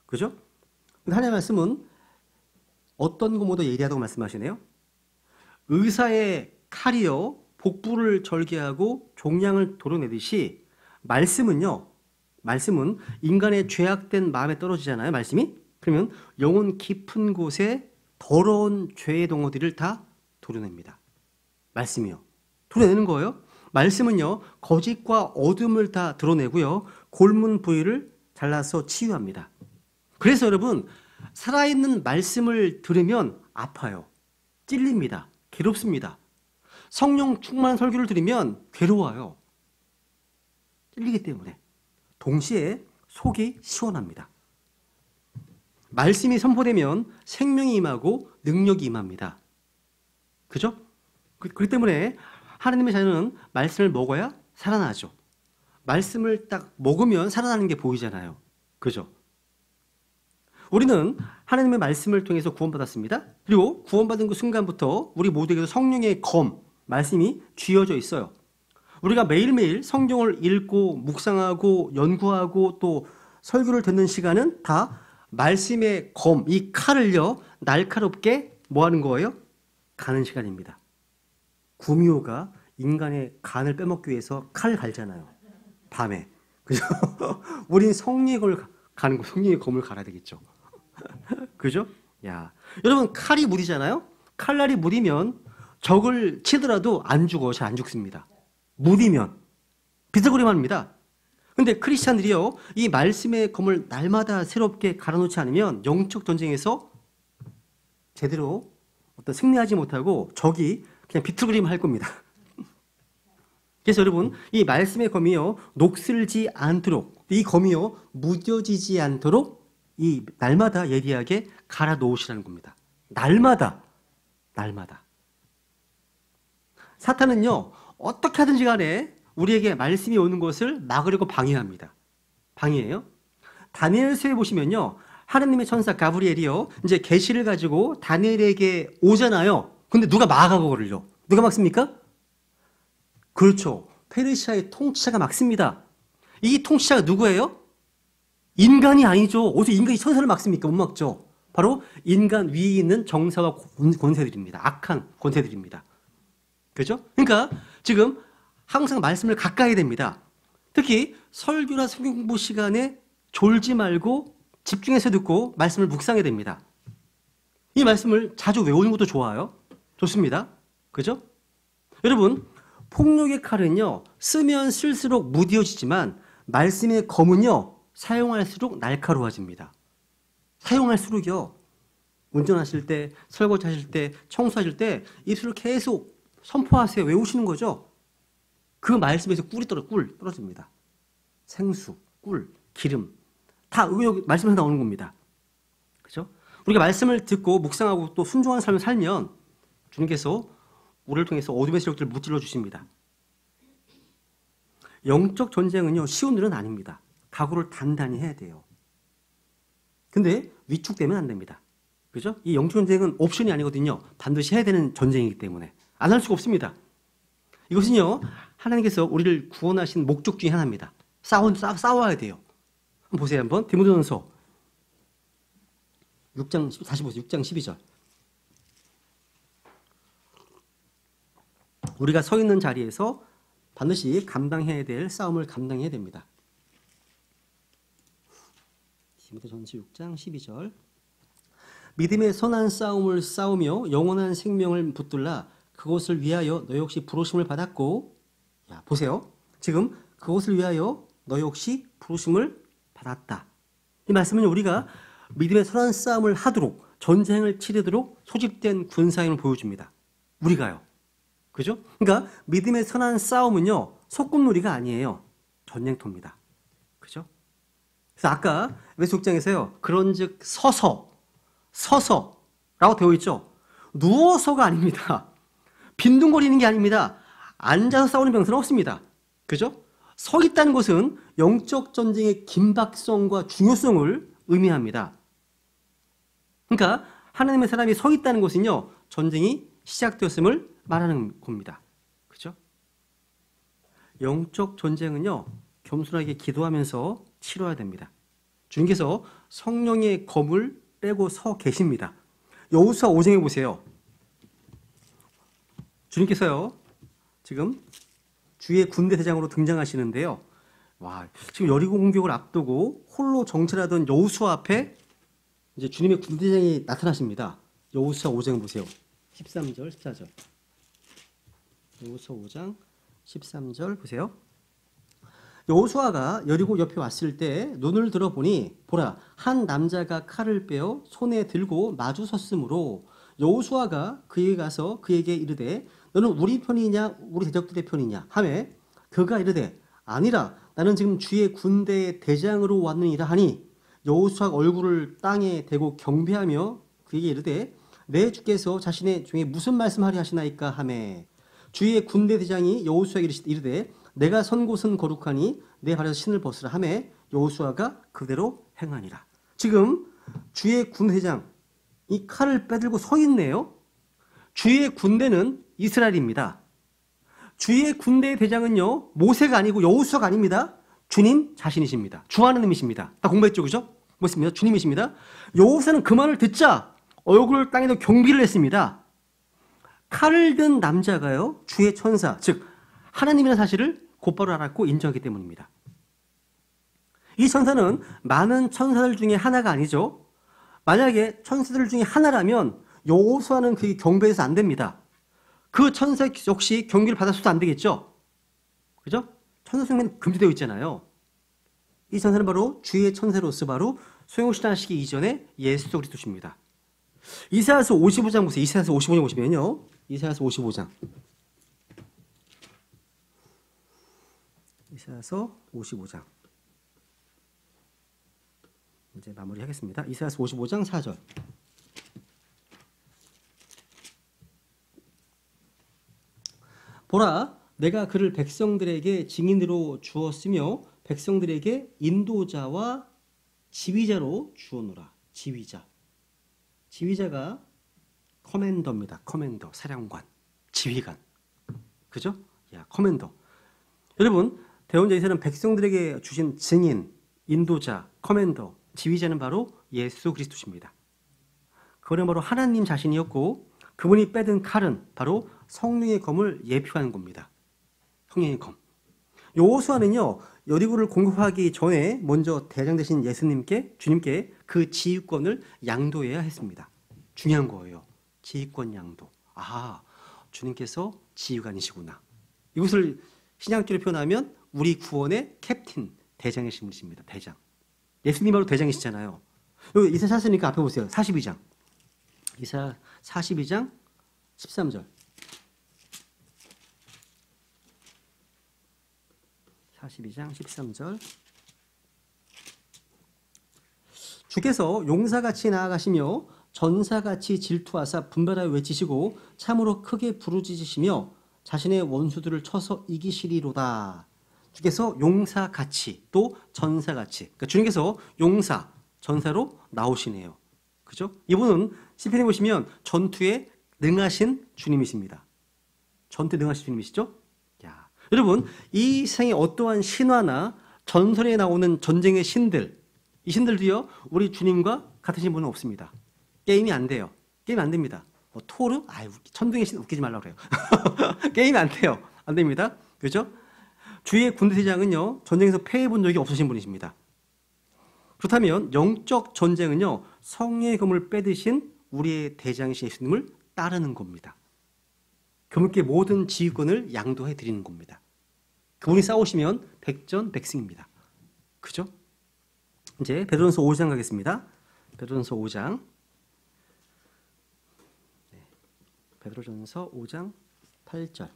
그죠? 근데 하나님의 말씀은 어떤 것보다 예리하다고 말씀하시네요. 의사의 칼이요 복부를 절개하고 종양을 도려내듯이 말씀은 인간의 죄악된 마음에 떨어지잖아요. 말씀이. 그러면 영혼 깊은 곳에 더러운 죄의 덩어리를 다 도려냅니다. 말씀이요. 도려내는 거예요. 말씀은요 거짓과 어둠을 다 드러내고요 골문 부위를 잘라서 치유합니다. 그래서 여러분 살아있는 말씀을 들으면 아파요. 찔립니다. 괴롭습니다. 성령 충만한 설교를 들으면 괴로워요. 찔리기 때문에. 동시에 속이 시원합니다. 말씀이 선포되면 생명이 임하고 능력이 임합니다. 그죠? 그렇기 때문에 하나님의 자녀는 말씀을 먹어야 살아나죠. 말씀을 딱 먹으면 살아나는 게 보이잖아요. 그죠? 우리는 하나님의 말씀을 통해서 구원받았습니다. 그리고 구원받은 그 순간부터 우리 모두에게도 성령의 검, 말씀이 쥐어져 있어요. 우리가 매일매일 성경을 읽고 묵상하고 연구하고 또 설교를 듣는 시간은 다 말씀의 검, 이 칼을요 날카롭게 뭐 하는 거예요? 가는 시간입니다. 구미호가 인간의 간을 빼먹기 위해서 칼을 갈잖아요. 밤에. 그죠? 우린 성령의 검을 가는 거, 성령의 검을 갈아야 되겠죠. 그죠? 야, 여러분 칼이 무디잖아요. 칼날이 무디면 적을 치더라도 안 죽어, 잘 안 죽습니다. 무디면 비틀거리만 합니다. 근데 크리스찬들이요 이 말씀의 검을 날마다 새롭게 갈아놓지 않으면 영적 전쟁에서 제대로 어떤 승리하지 못하고 적이 그냥 비틀거리만 할 겁니다. 그래서 여러분 이 말씀의 검이요 녹슬지 않도록 이 검이요 무뎌지지 않도록 이 날마다 예리하게 갈아 놓으시라는 겁니다. 날마다. 사탄은요 어떻게 하든지 간에 우리에게 말씀이 오는 것을 막으려고 방해합니다. 방해해요. 다니엘서에 보시면요 하나님의 천사 가브리엘이요 이제 계시를 가지고 다니엘에게 오잖아요. 근데 누가 막아가고 그러죠? 누가 막습니까? 그렇죠. 페르시아의 통치자가 막습니다. 이 통치자가 누구예요? 인간이 아니죠. 어디서 인간이 천사를 막습니까? 못 막죠. 바로 인간 위에 있는 정사와 권세들입니다. 악한 권세들입니다. 그렇죠? 그러니까 지금 항상 말씀을 가까이 해야 됩니다. 특히 설교나 성경 공부 시간에 졸지 말고 집중해서 듣고 말씀을 묵상해야 됩니다. 이 말씀을 자주 외우는 것도 좋아요. 좋습니다. 그죠? 여러분 폭력의 칼은요 쓰면 쓸수록 무뎌지지만 말씀의 검은요 사용할수록 날카로워집니다. 사용할수록요 운전하실 때, 설거지하실 때, 청소하실 때 입술을 계속 선포하세요. 외우시는 거죠. 그 말씀에서 꿀이 떨어집니다. 생수, 꿀, 기름 다 말씀에서 나오는 겁니다. 그죠? 우리가 말씀을 듣고 묵상하고 또 순종하는 삶을 살면 주님께서 우리를 통해서 어둠의 세력들을 무찔러 주십니다. 영적 전쟁은요 쉬운 일은 아닙니다. 각오를 단단히 해야 돼요. 근데 위축되면 안 됩니다. 그죠? 이 영적 전쟁은 옵션이 아니거든요. 반드시 해야 되는 전쟁이기 때문에 안 할 수가 없습니다. 이것은요 하나님께서 우리를 구원하신 목적 중에 하나입니다. 싸워야 돼요. 한번 보세요. 한번 디모데전서 6장 다시 보세요. 6장 12절. 우리가 서 있는 자리에서 반드시 감당해야 될 싸움을 감당해야 됩니다. 디모데전서 6장 12절. 믿음의 선한 싸움을 싸우며 영원한 생명을 붙들라 그것을 위하여 너 역시 부르심을 받았고 야, 보세요. 지금 그것을 위하여 너 역시 부르심을 받았다. 이 말씀은 우리가 믿음의 선한 싸움을 하도록 전쟁을 치르도록 소집된 군사임을 보여줍니다. 우리가요. 그죠? 그러니까 믿음의 선한 싸움은요 소꿉놀이가 아니에요. 전쟁터입니다. 그죠? 그래서 아까 에베소 6장에서요. 그런즉 서서라고 되어 있죠. 누워서가 아닙니다. 빈둥거리는 게 아닙니다. 앉아서 싸우는 병사는 없습니다. 그죠? 서 있다는 것은 영적 전쟁의 긴박성과 중요성을 의미합니다. 그러니까 하나님의 사람이 서 있다는 것은요. 전쟁이 시작되었음을 말하는 겁니다. 그죠? 영적 전쟁은요. 겸손하게 기도하면서 치러야 됩니다. 주님께서 성령의 검을 빼고 서 계십니다. 여호수아 5장에 보세요. 주님께서요. 지금 주의 군대 대장으로 등장하시는데요. 와, 지금 여리고 공격을 앞두고 홀로 정찰하던 여호수아 앞에 이제 주님의 군대 대장이 나타나십니다. 여호수아 5장 보세요. 13절, 14절. 여호수아 5장 13절 보세요. 여호수아가 여리고 옆에 왔을 때 눈을 들어보니 보라 한 남자가 칼을 빼어 손에 들고 마주 섰으므로 여호수아가 그에게 가서 그에게 이르되 너는 우리 편이냐 우리 대적들의 편이냐 하매 그가 이르되 아니라 나는 지금 주의 군대의 대장으로 왔느니라 하니 여호수아가 얼굴을 땅에 대고 경배하며 그에게 이르되 내 주께서 자신의 중에 무슨 말씀하리 하시나이까 하매 주의 군대 대장이 여호수아에게 이르되 내가 선 곳은 거룩하니 내 발에서 신을 벗으라 하매 여호수아가 그대로 행하니라. 지금 주의 군대 대장 이 칼을 빼들고 서 있네요. 주의 군대는 이스라엘입니다. 주의 군대의 대장은요 모세가 아니고 여호수아가 아닙니다. 주님 자신이십니다. 주 하나님이십니다. 다 공부했죠, 그죠? 뭐습니다? 주님이십니다. 여호수아는 그 말을 듣자 얼굴을 땅에도 경비를 했습니다. 칼을 든 남자가요 주의 천사, 즉 하나님이라는 사실을 곧바로 알았고 인정하기 때문입니다. 이 천사는 많은 천사들 중에 하나가 아니죠. 만약에 천사들 중에 하나라면 여호수아는 그게 경배해서 안 됩니다. 그 천사 역시 경비를 받았어도 안 되겠죠. 그죠? 천사 승리는 금지되어 있잖아요. 이 천사는 바로 주의 천사로서 바로 소용신하시기 이전에 예수 그리스도십니다. 이사야서 55장 보세요. 이사야서 55장 보시면요. 이사야서 55장. 이사야서 55장. 이제 마무리하겠습니다. 이사야서 55장 4절. 보라, 내가 그를 백성들에게 증인으로 주었으며 백성들에게 인도자와 지휘자로 주었노라. 지휘자. 지휘자가 커맨더입니다. 커맨더, 사령관, 지휘관. 그죠? 야, 커맨더. 여러분, 대원자 이사는 백성들에게 주신 증인, 인도자, 커맨더, 지휘자는 바로 예수 그리스도십니다. 그는 바로 하나님 자신이었고 그분이 빼든 칼은 바로 성령의 검을 예표하는 겁니다. 성령의 검. 여호수아는요 여리고를 공격하기 전에 먼저 대장 되신 예수님께 주님께 그 지휘권을 양도해야 했습니다. 중요한 거예요. 지휘권 양도. 아, 주님께서 지휘관이시구나. 이것을 신약적으로 표현하면 우리 구원의 캡틴, 대장이신 분이십니다. 대장. 예수님 바로 대장이시잖아요. 여기 이사 샀으니까 앞에 보세요. 42장. 이사 42장 13절. 42장 13절. 주께서 용사같이 나아가시며 전사같이 질투하사 분별하여 외치시고 참으로 크게 부르짖으시며 자신의 원수들을 쳐서 이기시리로다. 주께서 용사같이 또 전사같이. 그러니까 주님께서 용사, 전사로 나오시네요. 그죠? 이분은 시편에 보시면 전투에 능하신 주님이십니다. 전투에 능하신 주님이시죠? 야, 여러분, 이 세상에 어떠한 신화나 전설에 나오는 전쟁의 신들, 이 신들도요, 우리 주님과 같으신 분은 없습니다. 게임이 안 돼요. 게임 안 됩니다. 뭐 토르? 아유, 천둥의 신 웃기지 말라고 그래요. 게임이 안 돼요. 안 됩니다. 그죠? 주의 군대대장은요, 전쟁에서 패해 본 적이 없으신 분이십니다. 그렇다면 영적 전쟁은요, 성령의 검을 빼드신 우리의 대장이신 예수님을 따르는 겁니다. 그분께 모든 지휘권을 양도해 드리는 겁니다. 그분이 싸우시면 백전백승입니다. 그죠? 이제 베드로전서 5장 가겠습니다. 베드로전서 5장. 네. 베드로전서 5장 8절.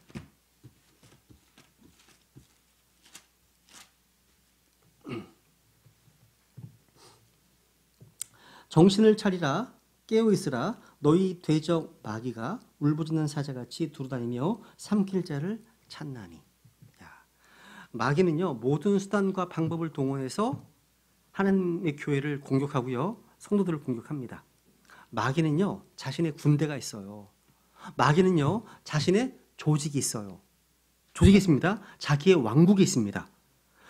정신을 차리라 깨어 있으라 너희 대적 마귀가 울부짖는 사자같이 두루다니며 삼킬 자를 찾나니. 야, 마귀는요 모든 수단과 방법을 동원해서 하나님의 교회를 공격하고요 성도들을 공격합니다. 마귀는요 자신의 군대가 있어요. 마귀는요 자신의 조직이 있어요. 조직이 있습니다. 자기의 왕국이 있습니다.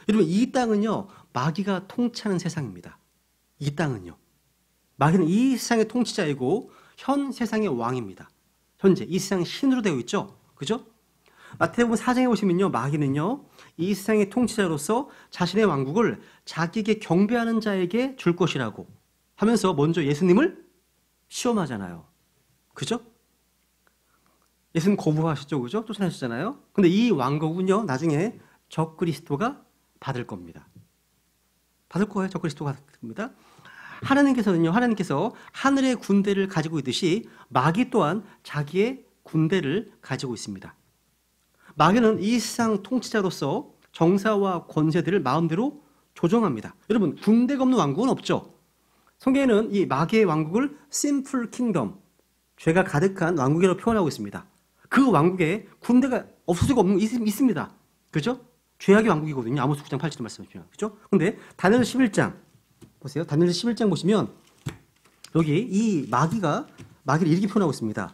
여러분 이 땅은요 마귀가 통치하는 세상입니다. 이 땅은요 마귀는 이 세상의 통치자이고 현 세상의 왕입니다. 현재 이 세상 신으로 되어 있죠. 그죠? 마태복음 4장에 보시면요 마귀는요 이 세상의 통치자로서 자신의 왕국을 자기에게 경배하는 자에게 줄 것이라고 하면서 먼저 예수님을 시험하잖아요. 그죠? 예수님 거부하셨죠. 그죠? 쫓아내셨잖아요. 근데 이 왕국은요 나중에 적그리스도가 받을 겁니다. 받을 거예요. 적그리스도가 받을 겁니다. 하나님께서 하늘의 군대를 가지고 있듯이 마귀 또한 자기의 군대를 가지고 있습니다. 마귀는 이 세상 통치자로서 정사와 권세들을 마음대로 조정합니다. 여러분 군대가 없는 왕국은 없죠. 성경에는 이 마귀의 왕국을 심플 킹덤, 죄가 가득한 왕국이라고 표현하고 있습니다. 그 왕국에 군대가 없을 수가 있습니다. 그죠? 죄악의 왕국이거든요. 아모스 9장 8절 말씀하시면. 그죠? 근데 다니엘 11장 보세요. 다니엘 11장 보시면 여기 이 마귀를 이렇게 표현하고 있습니다.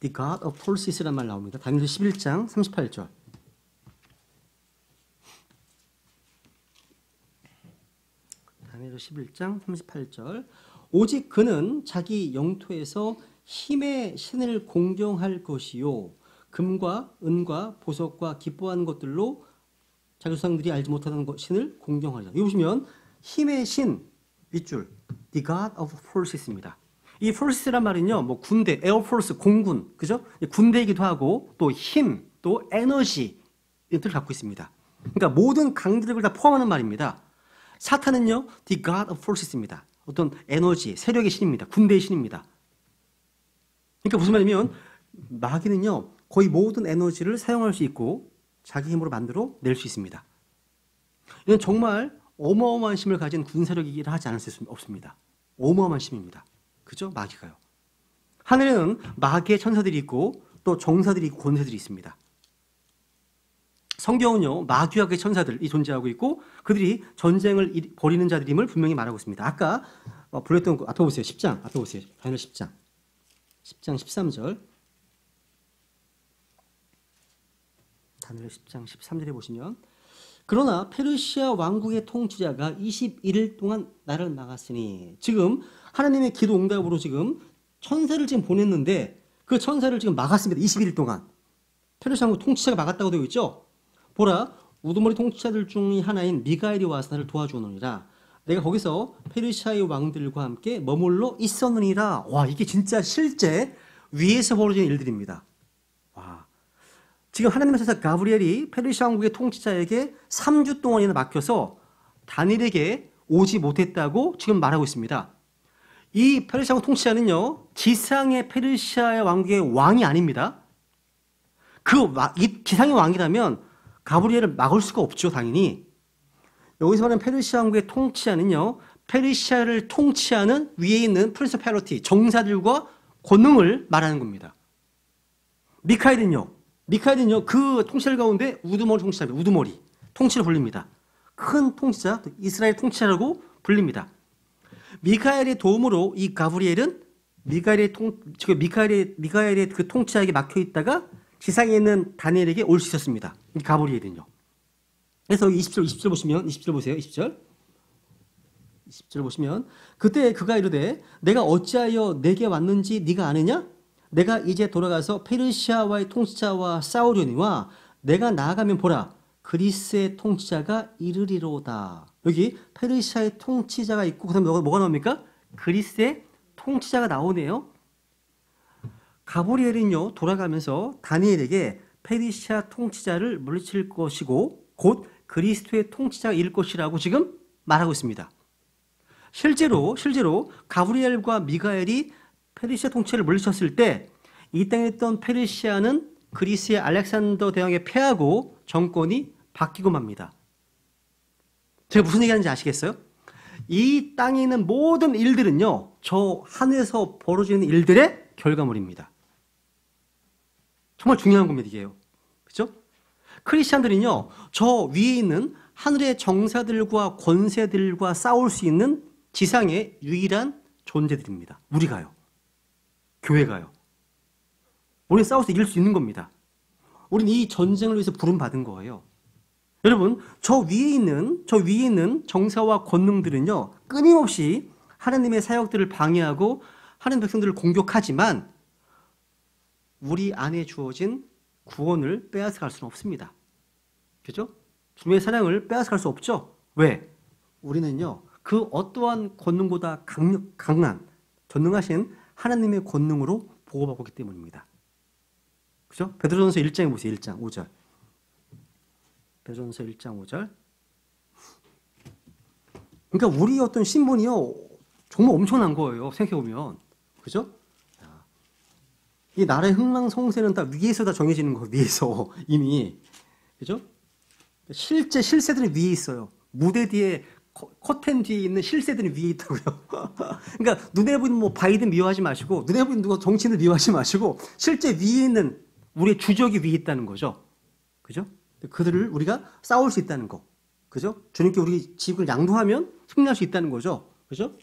The God of Forces라는 말 나옵니다. 다니엘 11장 38절. 다니엘 11장 38절. 오직 그는 자기 영토에서 힘의 신을 공경할 것이요 금과 은과 보석과 기뻐하는 것들로 자기 조상들이 알지 못하는 신을 공경하리라. 여기 보시면 힘의 신 밑줄 The God of Forces입니다. 이 Forces란 말은요 뭐 군대, 에어포스, 공군, 그죠? 군대이기도 하고 또 힘, 또 에너지 이런 뜻을 갖고 있습니다. 그러니까 모든 강들을 다 포함하는 말입니다. 사탄은요 The God of Forces입니다. 어떤 에너지, 세력의 신입니다. 군대의 신입니다. 그러니까 무슨 말이냐면 마귀는요 거의 모든 에너지를 사용할 수 있고 자기 힘으로 만들어 낼 수 있습니다. 이건 정말 어마어마한 힘을 가진 군사력이라 하지 않을 수 없습니다. 어마어마한 힘입니다. 그죠? 마귀가요. 하늘에는 마귀의 천사들이 있고 또 정사들이 있고 권세들이 있습니다. 성경은요 마귀와 그의 천사들이 존재하고 있고 그들이 전쟁을 벌이는 자들임을 분명히 말하고 있습니다. 아까 불렸던 거 앞에 보세요. 10장 앞에 보세요. 다니엘 10장 13절 다니엘 10장 13절에 보시면 그러나 페르시아 왕국의 통치자가 21일 동안 나를 막았으니 지금 하나님의 기도 응답으로 지금 천사를 지금 보냈는데 그 천사를 지금 막았습니다. 21일 동안 페르시아 왕국 통치자가 막았다고 되어 있죠. 보라 우두머리 통치자들 중의 하나인 미가엘이 와서 나를 도와주느니라. 내가 거기서 페르시아의 왕들과 함께 머물러 있었느니라. 와 이게 진짜 실제 위에서 벌어진 일들입니다. 와 지금 하나님의 천사 가브리엘이 페르시아 왕국의 통치자에게 3주 동안이나 막혀서 다니엘에게 오지 못했다고 지금 말하고 있습니다. 이 페르시아 왕국 통치자는요 지상의 페르시아 왕국의 왕이 아닙니다. 이 지상의 왕이라면 가브리엘을 막을 수가 없죠. 당연히 여기서 말하는 페르시아 왕국의 통치자는요 페르시아를 통치하는 위에 있는 프린시팔리티 정사들과 권능을 말하는 겁니다. 미카엘은요 그 통치자 가운데 우두머리 통치자입니다. 우두머리 통치를 불립니다. 큰 통치자 이스라엘 통치자라고 불립니다. 미카엘의 도움으로 이 가브리엘은 미카엘의 그 통치자에게 막혀 있다가 지상에 있는 다니엘에게 올 수 있었습니다. 이 가브리엘은요. 그래서 20절 보시면 20절 보세요. 20절 보시면 그때 그가 이르되 내가 어찌하여 내게 왔는지 네가 아느냐? 내가 이제 돌아가서 페르시아와의 통치자와 싸우려니와 내가 나아가면 보라 그리스의 통치자가 이르리로다. 여기 페르시아의 통치자가 있고 그다음에 뭐가 나옵니까? 그리스의 통치자가 나오네요. 가브리엘은요 돌아가면서 다니엘에게 페르시아 통치자를 물리칠 것이고 곧 그리스도의 통치자가 일 것이라고 지금 말하고 있습니다. 실제로 가브리엘과 미가엘이 페르시아 통치를 물리쳤을 때 이 땅에 있던 페르시아는 그리스의 알렉산더 대왕에 패하고 정권이 바뀌고 맙니다. 제가 무슨 얘기하는지 아시겠어요? 이 땅에 있는 모든 일들은요, 저 하늘에서 벌어지는 일들의 결과물입니다. 정말 중요한 겁니다, 이게요. 그죠? 크리스찬들은요, 저 위에 있는 하늘의 정사들과 권세들과 싸울 수 있는 지상의 유일한 존재들입니다. 우리가요. 교회가요. 우리는 싸워서 이길 수 있는 겁니다. 우리는 이 전쟁을 위해서 부름받은 거예요. 여러분, 저 위에 있는 정사와 권능들은요, 끊임없이 하나님의 사역들을 방해하고 하나님 백성들을 공격하지만 우리 안에 주어진 구원을 빼앗아갈 수는 없습니다. 그죠? 주님의 사랑을 빼앗아갈 수 없죠. 왜? 우리는요, 그 어떠한 권능보다 강한, 전능하신 하나님의 권능으로 보호받고 있기 때문입니다. 그죠? 베드로전서 1장에 보세요. 1장 5절. 베드로전서 1장 5절. 그러니까 우리의 어떤 신분이요, 정말 엄청난 거예요. 생각해보면. 그죠? 이 나라의 흥망성쇠는 다 위에서 다 정해지는 거예요. 위에서 이미. 그죠? 실세들이 위에 있어요. 무대 뒤에, 커튼 뒤에 있는 실세들이 위에 있다고요. 그러니까 눈에 보이는 뭐 바이든 미워하지 마시고, 눈에 보이는 누가 정치인을 미워하지 마시고, 실제 위에 있는 우리의 주적이 위에 있다는 거죠. 그죠? 그들을 우리가 싸울 수 있다는 거. 그죠? 주님께 우리 집을 양도하면 승리할 수 있다는 거죠. 그죠?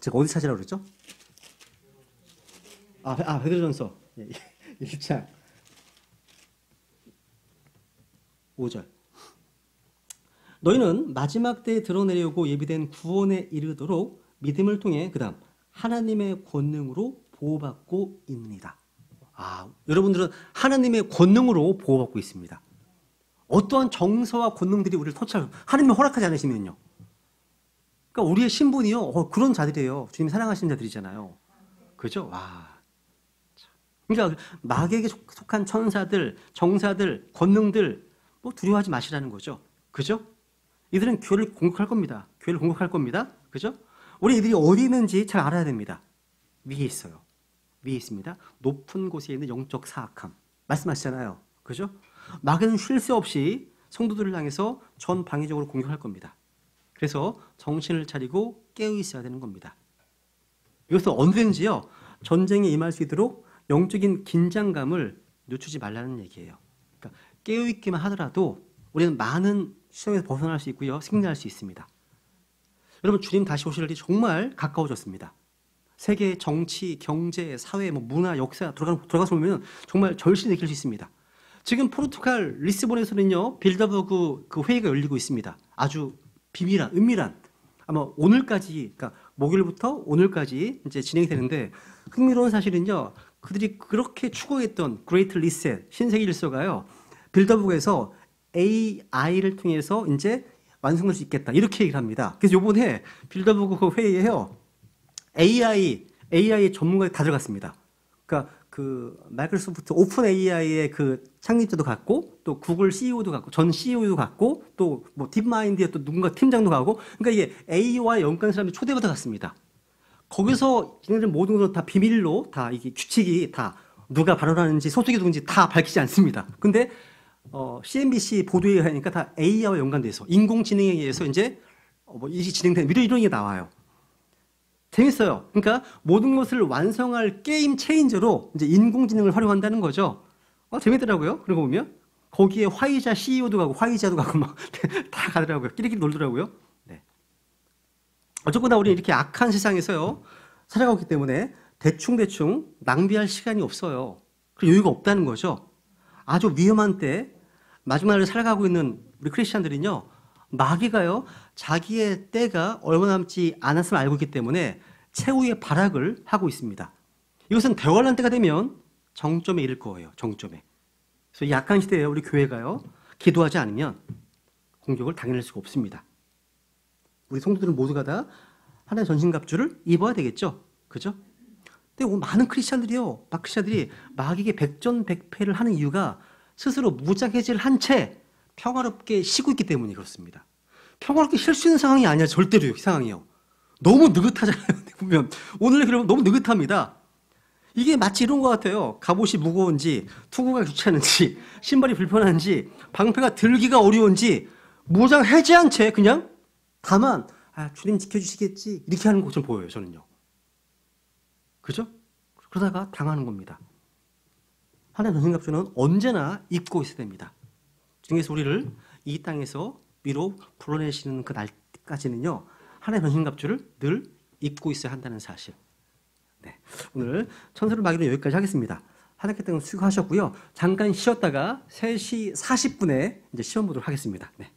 제가 어디 찾으라고 그랬죠? 베드로전서 1장 5절. 너희는 마지막 때에 드러내려고 예비된 구원에 이르도록 믿음을 통해 그 다음 하나님의 권능으로 보호받고 있느니라. 여러분들은 하나님의 권능으로 보호받고 있습니다. 어떠한 정서와 권능들이 우리를 터치하고 하나님이 허락하지 않으시면요. 그러니까 우리의 신분이요, 그런 자들이에요. 주님 사랑하시는 자들이잖아요. 그죠? 그러니까 마귀에게 속한 천사들, 정사들, 권능들 뭐 두려워하지 마시라는 거죠. 그죠? 이들은 교회를 공격할 겁니다. 교회를 공격할 겁니다. 그죠? 우리 이들이 어디 있는지 잘 알아야 됩니다. 위에 있어요. 위에 있습니다. 높은 곳에 있는 영적 사악함. 말씀하시잖아요. 그죠? 마귀는 쉴 새 없이 성도들을 향해서 전방위적으로 공격할 겁니다. 그래서 정신을 차리고 깨어 있어야 되는 겁니다. 이것은 언제든지요, 전쟁에 임할 수 있도록 영적인 긴장감을 늦추지 말라는 얘기예요. 그러니까 깨어 있기만 하더라도 우리는 많은 시험에서 벗어날 수 있고요, 승리할 수 있습니다. 여러분, 주님 다시 오실 날이 정말 가까워졌습니다. 세계 정치, 경제, 사회, 문화, 역사 들어가서 보면 정말 절실히 느낄 수 있습니다. 지금 포르투갈 리스본에서는요, 빌더버그 그 회의가 열리고 있습니다. 아주 비밀한, 은밀한, 아마 오늘까지, 그러니까 목요일부터 오늘까지 이제 진행이 되는데, 흥미로운 사실은요, 그들이 그렇게 추구했던 그레이트 리셋, 신세계 일서가요, 빌더버그에서 AI를 통해서 이제 완성될 수 있겠다, 이렇게 얘기를 합니다. 그래서 요번에 빌더버그 그 회의에요, AI의 전문가들이 다 들어갔습니다. 그러니까 그 마이크로소프트 오픈 AI의 그 창립자도 갔고, 또 구글 CEO도 갔고, 전 CEO도 갔고, 또 뭐 딥마인드의 또 누군가 팀장도 가고, 그러니까 이게 AI와 연관된 사람이 초대받아 갔습니다. 거기서 얘네들 모든 것은 다 비밀로 다 이게 규칙이 다 누가 발언하는지 소속이 누군지 다 밝히지 않습니다. 근데 CNBC 보도에 하니까 다 AI와 연관돼서 인공지능에 의해서 이제 이게 진행되는 이런 게 나와요. 재밌어요. 그러니까 모든 것을 완성할 게임 체인저로 이제 인공지능을 활용한다는 거죠. 재밌더라고요. 그러고 보면 거기에 화이자 CEO도 가고 화이자도 가고 막 다 가더라고요. 끼리끼리 놀더라고요. 네. 어쨌거나 우리는 이렇게 악한 세상에서요, 살아가고 있기 때문에 대충 낭비할 시간이 없어요. 그리고 여유가 없다는 거죠. 아주 위험한 때 마지막을 살아가고 있는 우리 크리스찬들은요, 마귀가요, 자기의 때가 얼마 남지 않았음을 알고 있기 때문에 최후의 발악을 하고 있습니다. 이것은 대환란 때가 되면 정점에 이를 거예요. 정점에. 그래서 이 약한 시대에 우리 교회가요, 기도하지 않으면 공격을 당해낼 수가 없습니다. 우리 성도들은 모두가 다 하나의 전신갑주를 입어야 되겠죠. 그죠? 근데 많은 크리스찬들이요, 크리스찬들이 마귀에게 백전백패를 하는 이유가 스스로 무장해제를 한 채 평화롭게 쉬고 있기 때문에 그렇습니다. 평화롭게 쉴 수 있는 상황이 아니야. 절대로요. 이 상황이요. 너무 느긋하잖아요. 보면 오늘 그러면 너무 느긋합니다. 이게 마치 이런 것 같아요. 갑옷이 무거운지, 투구가 귀찮은지, 신발이 불편한지, 방패가 들기가 어려운지 무장 해제한 채 그냥 다만 아, 주님 지켜주시겠지 이렇게 하는 것처럼 보여요. 저는요. 그죠? 그러다가 당하는 겁니다. 하나님의 전신갑주는 언제나 입고 있어야 됩니다. 주님께서 우리를 이 땅에서 위로 불러내시는 그 날까지는요, 하나님의 전신갑주를 늘 입고 있어야 한다는 사실. 네, 오늘 천사를 막이로 여기까지 하겠습니다. 하나님께 수고하셨고요. 잠깐 쉬었다가 3시 40분에 이제 시험 보도록 하겠습니다. 네.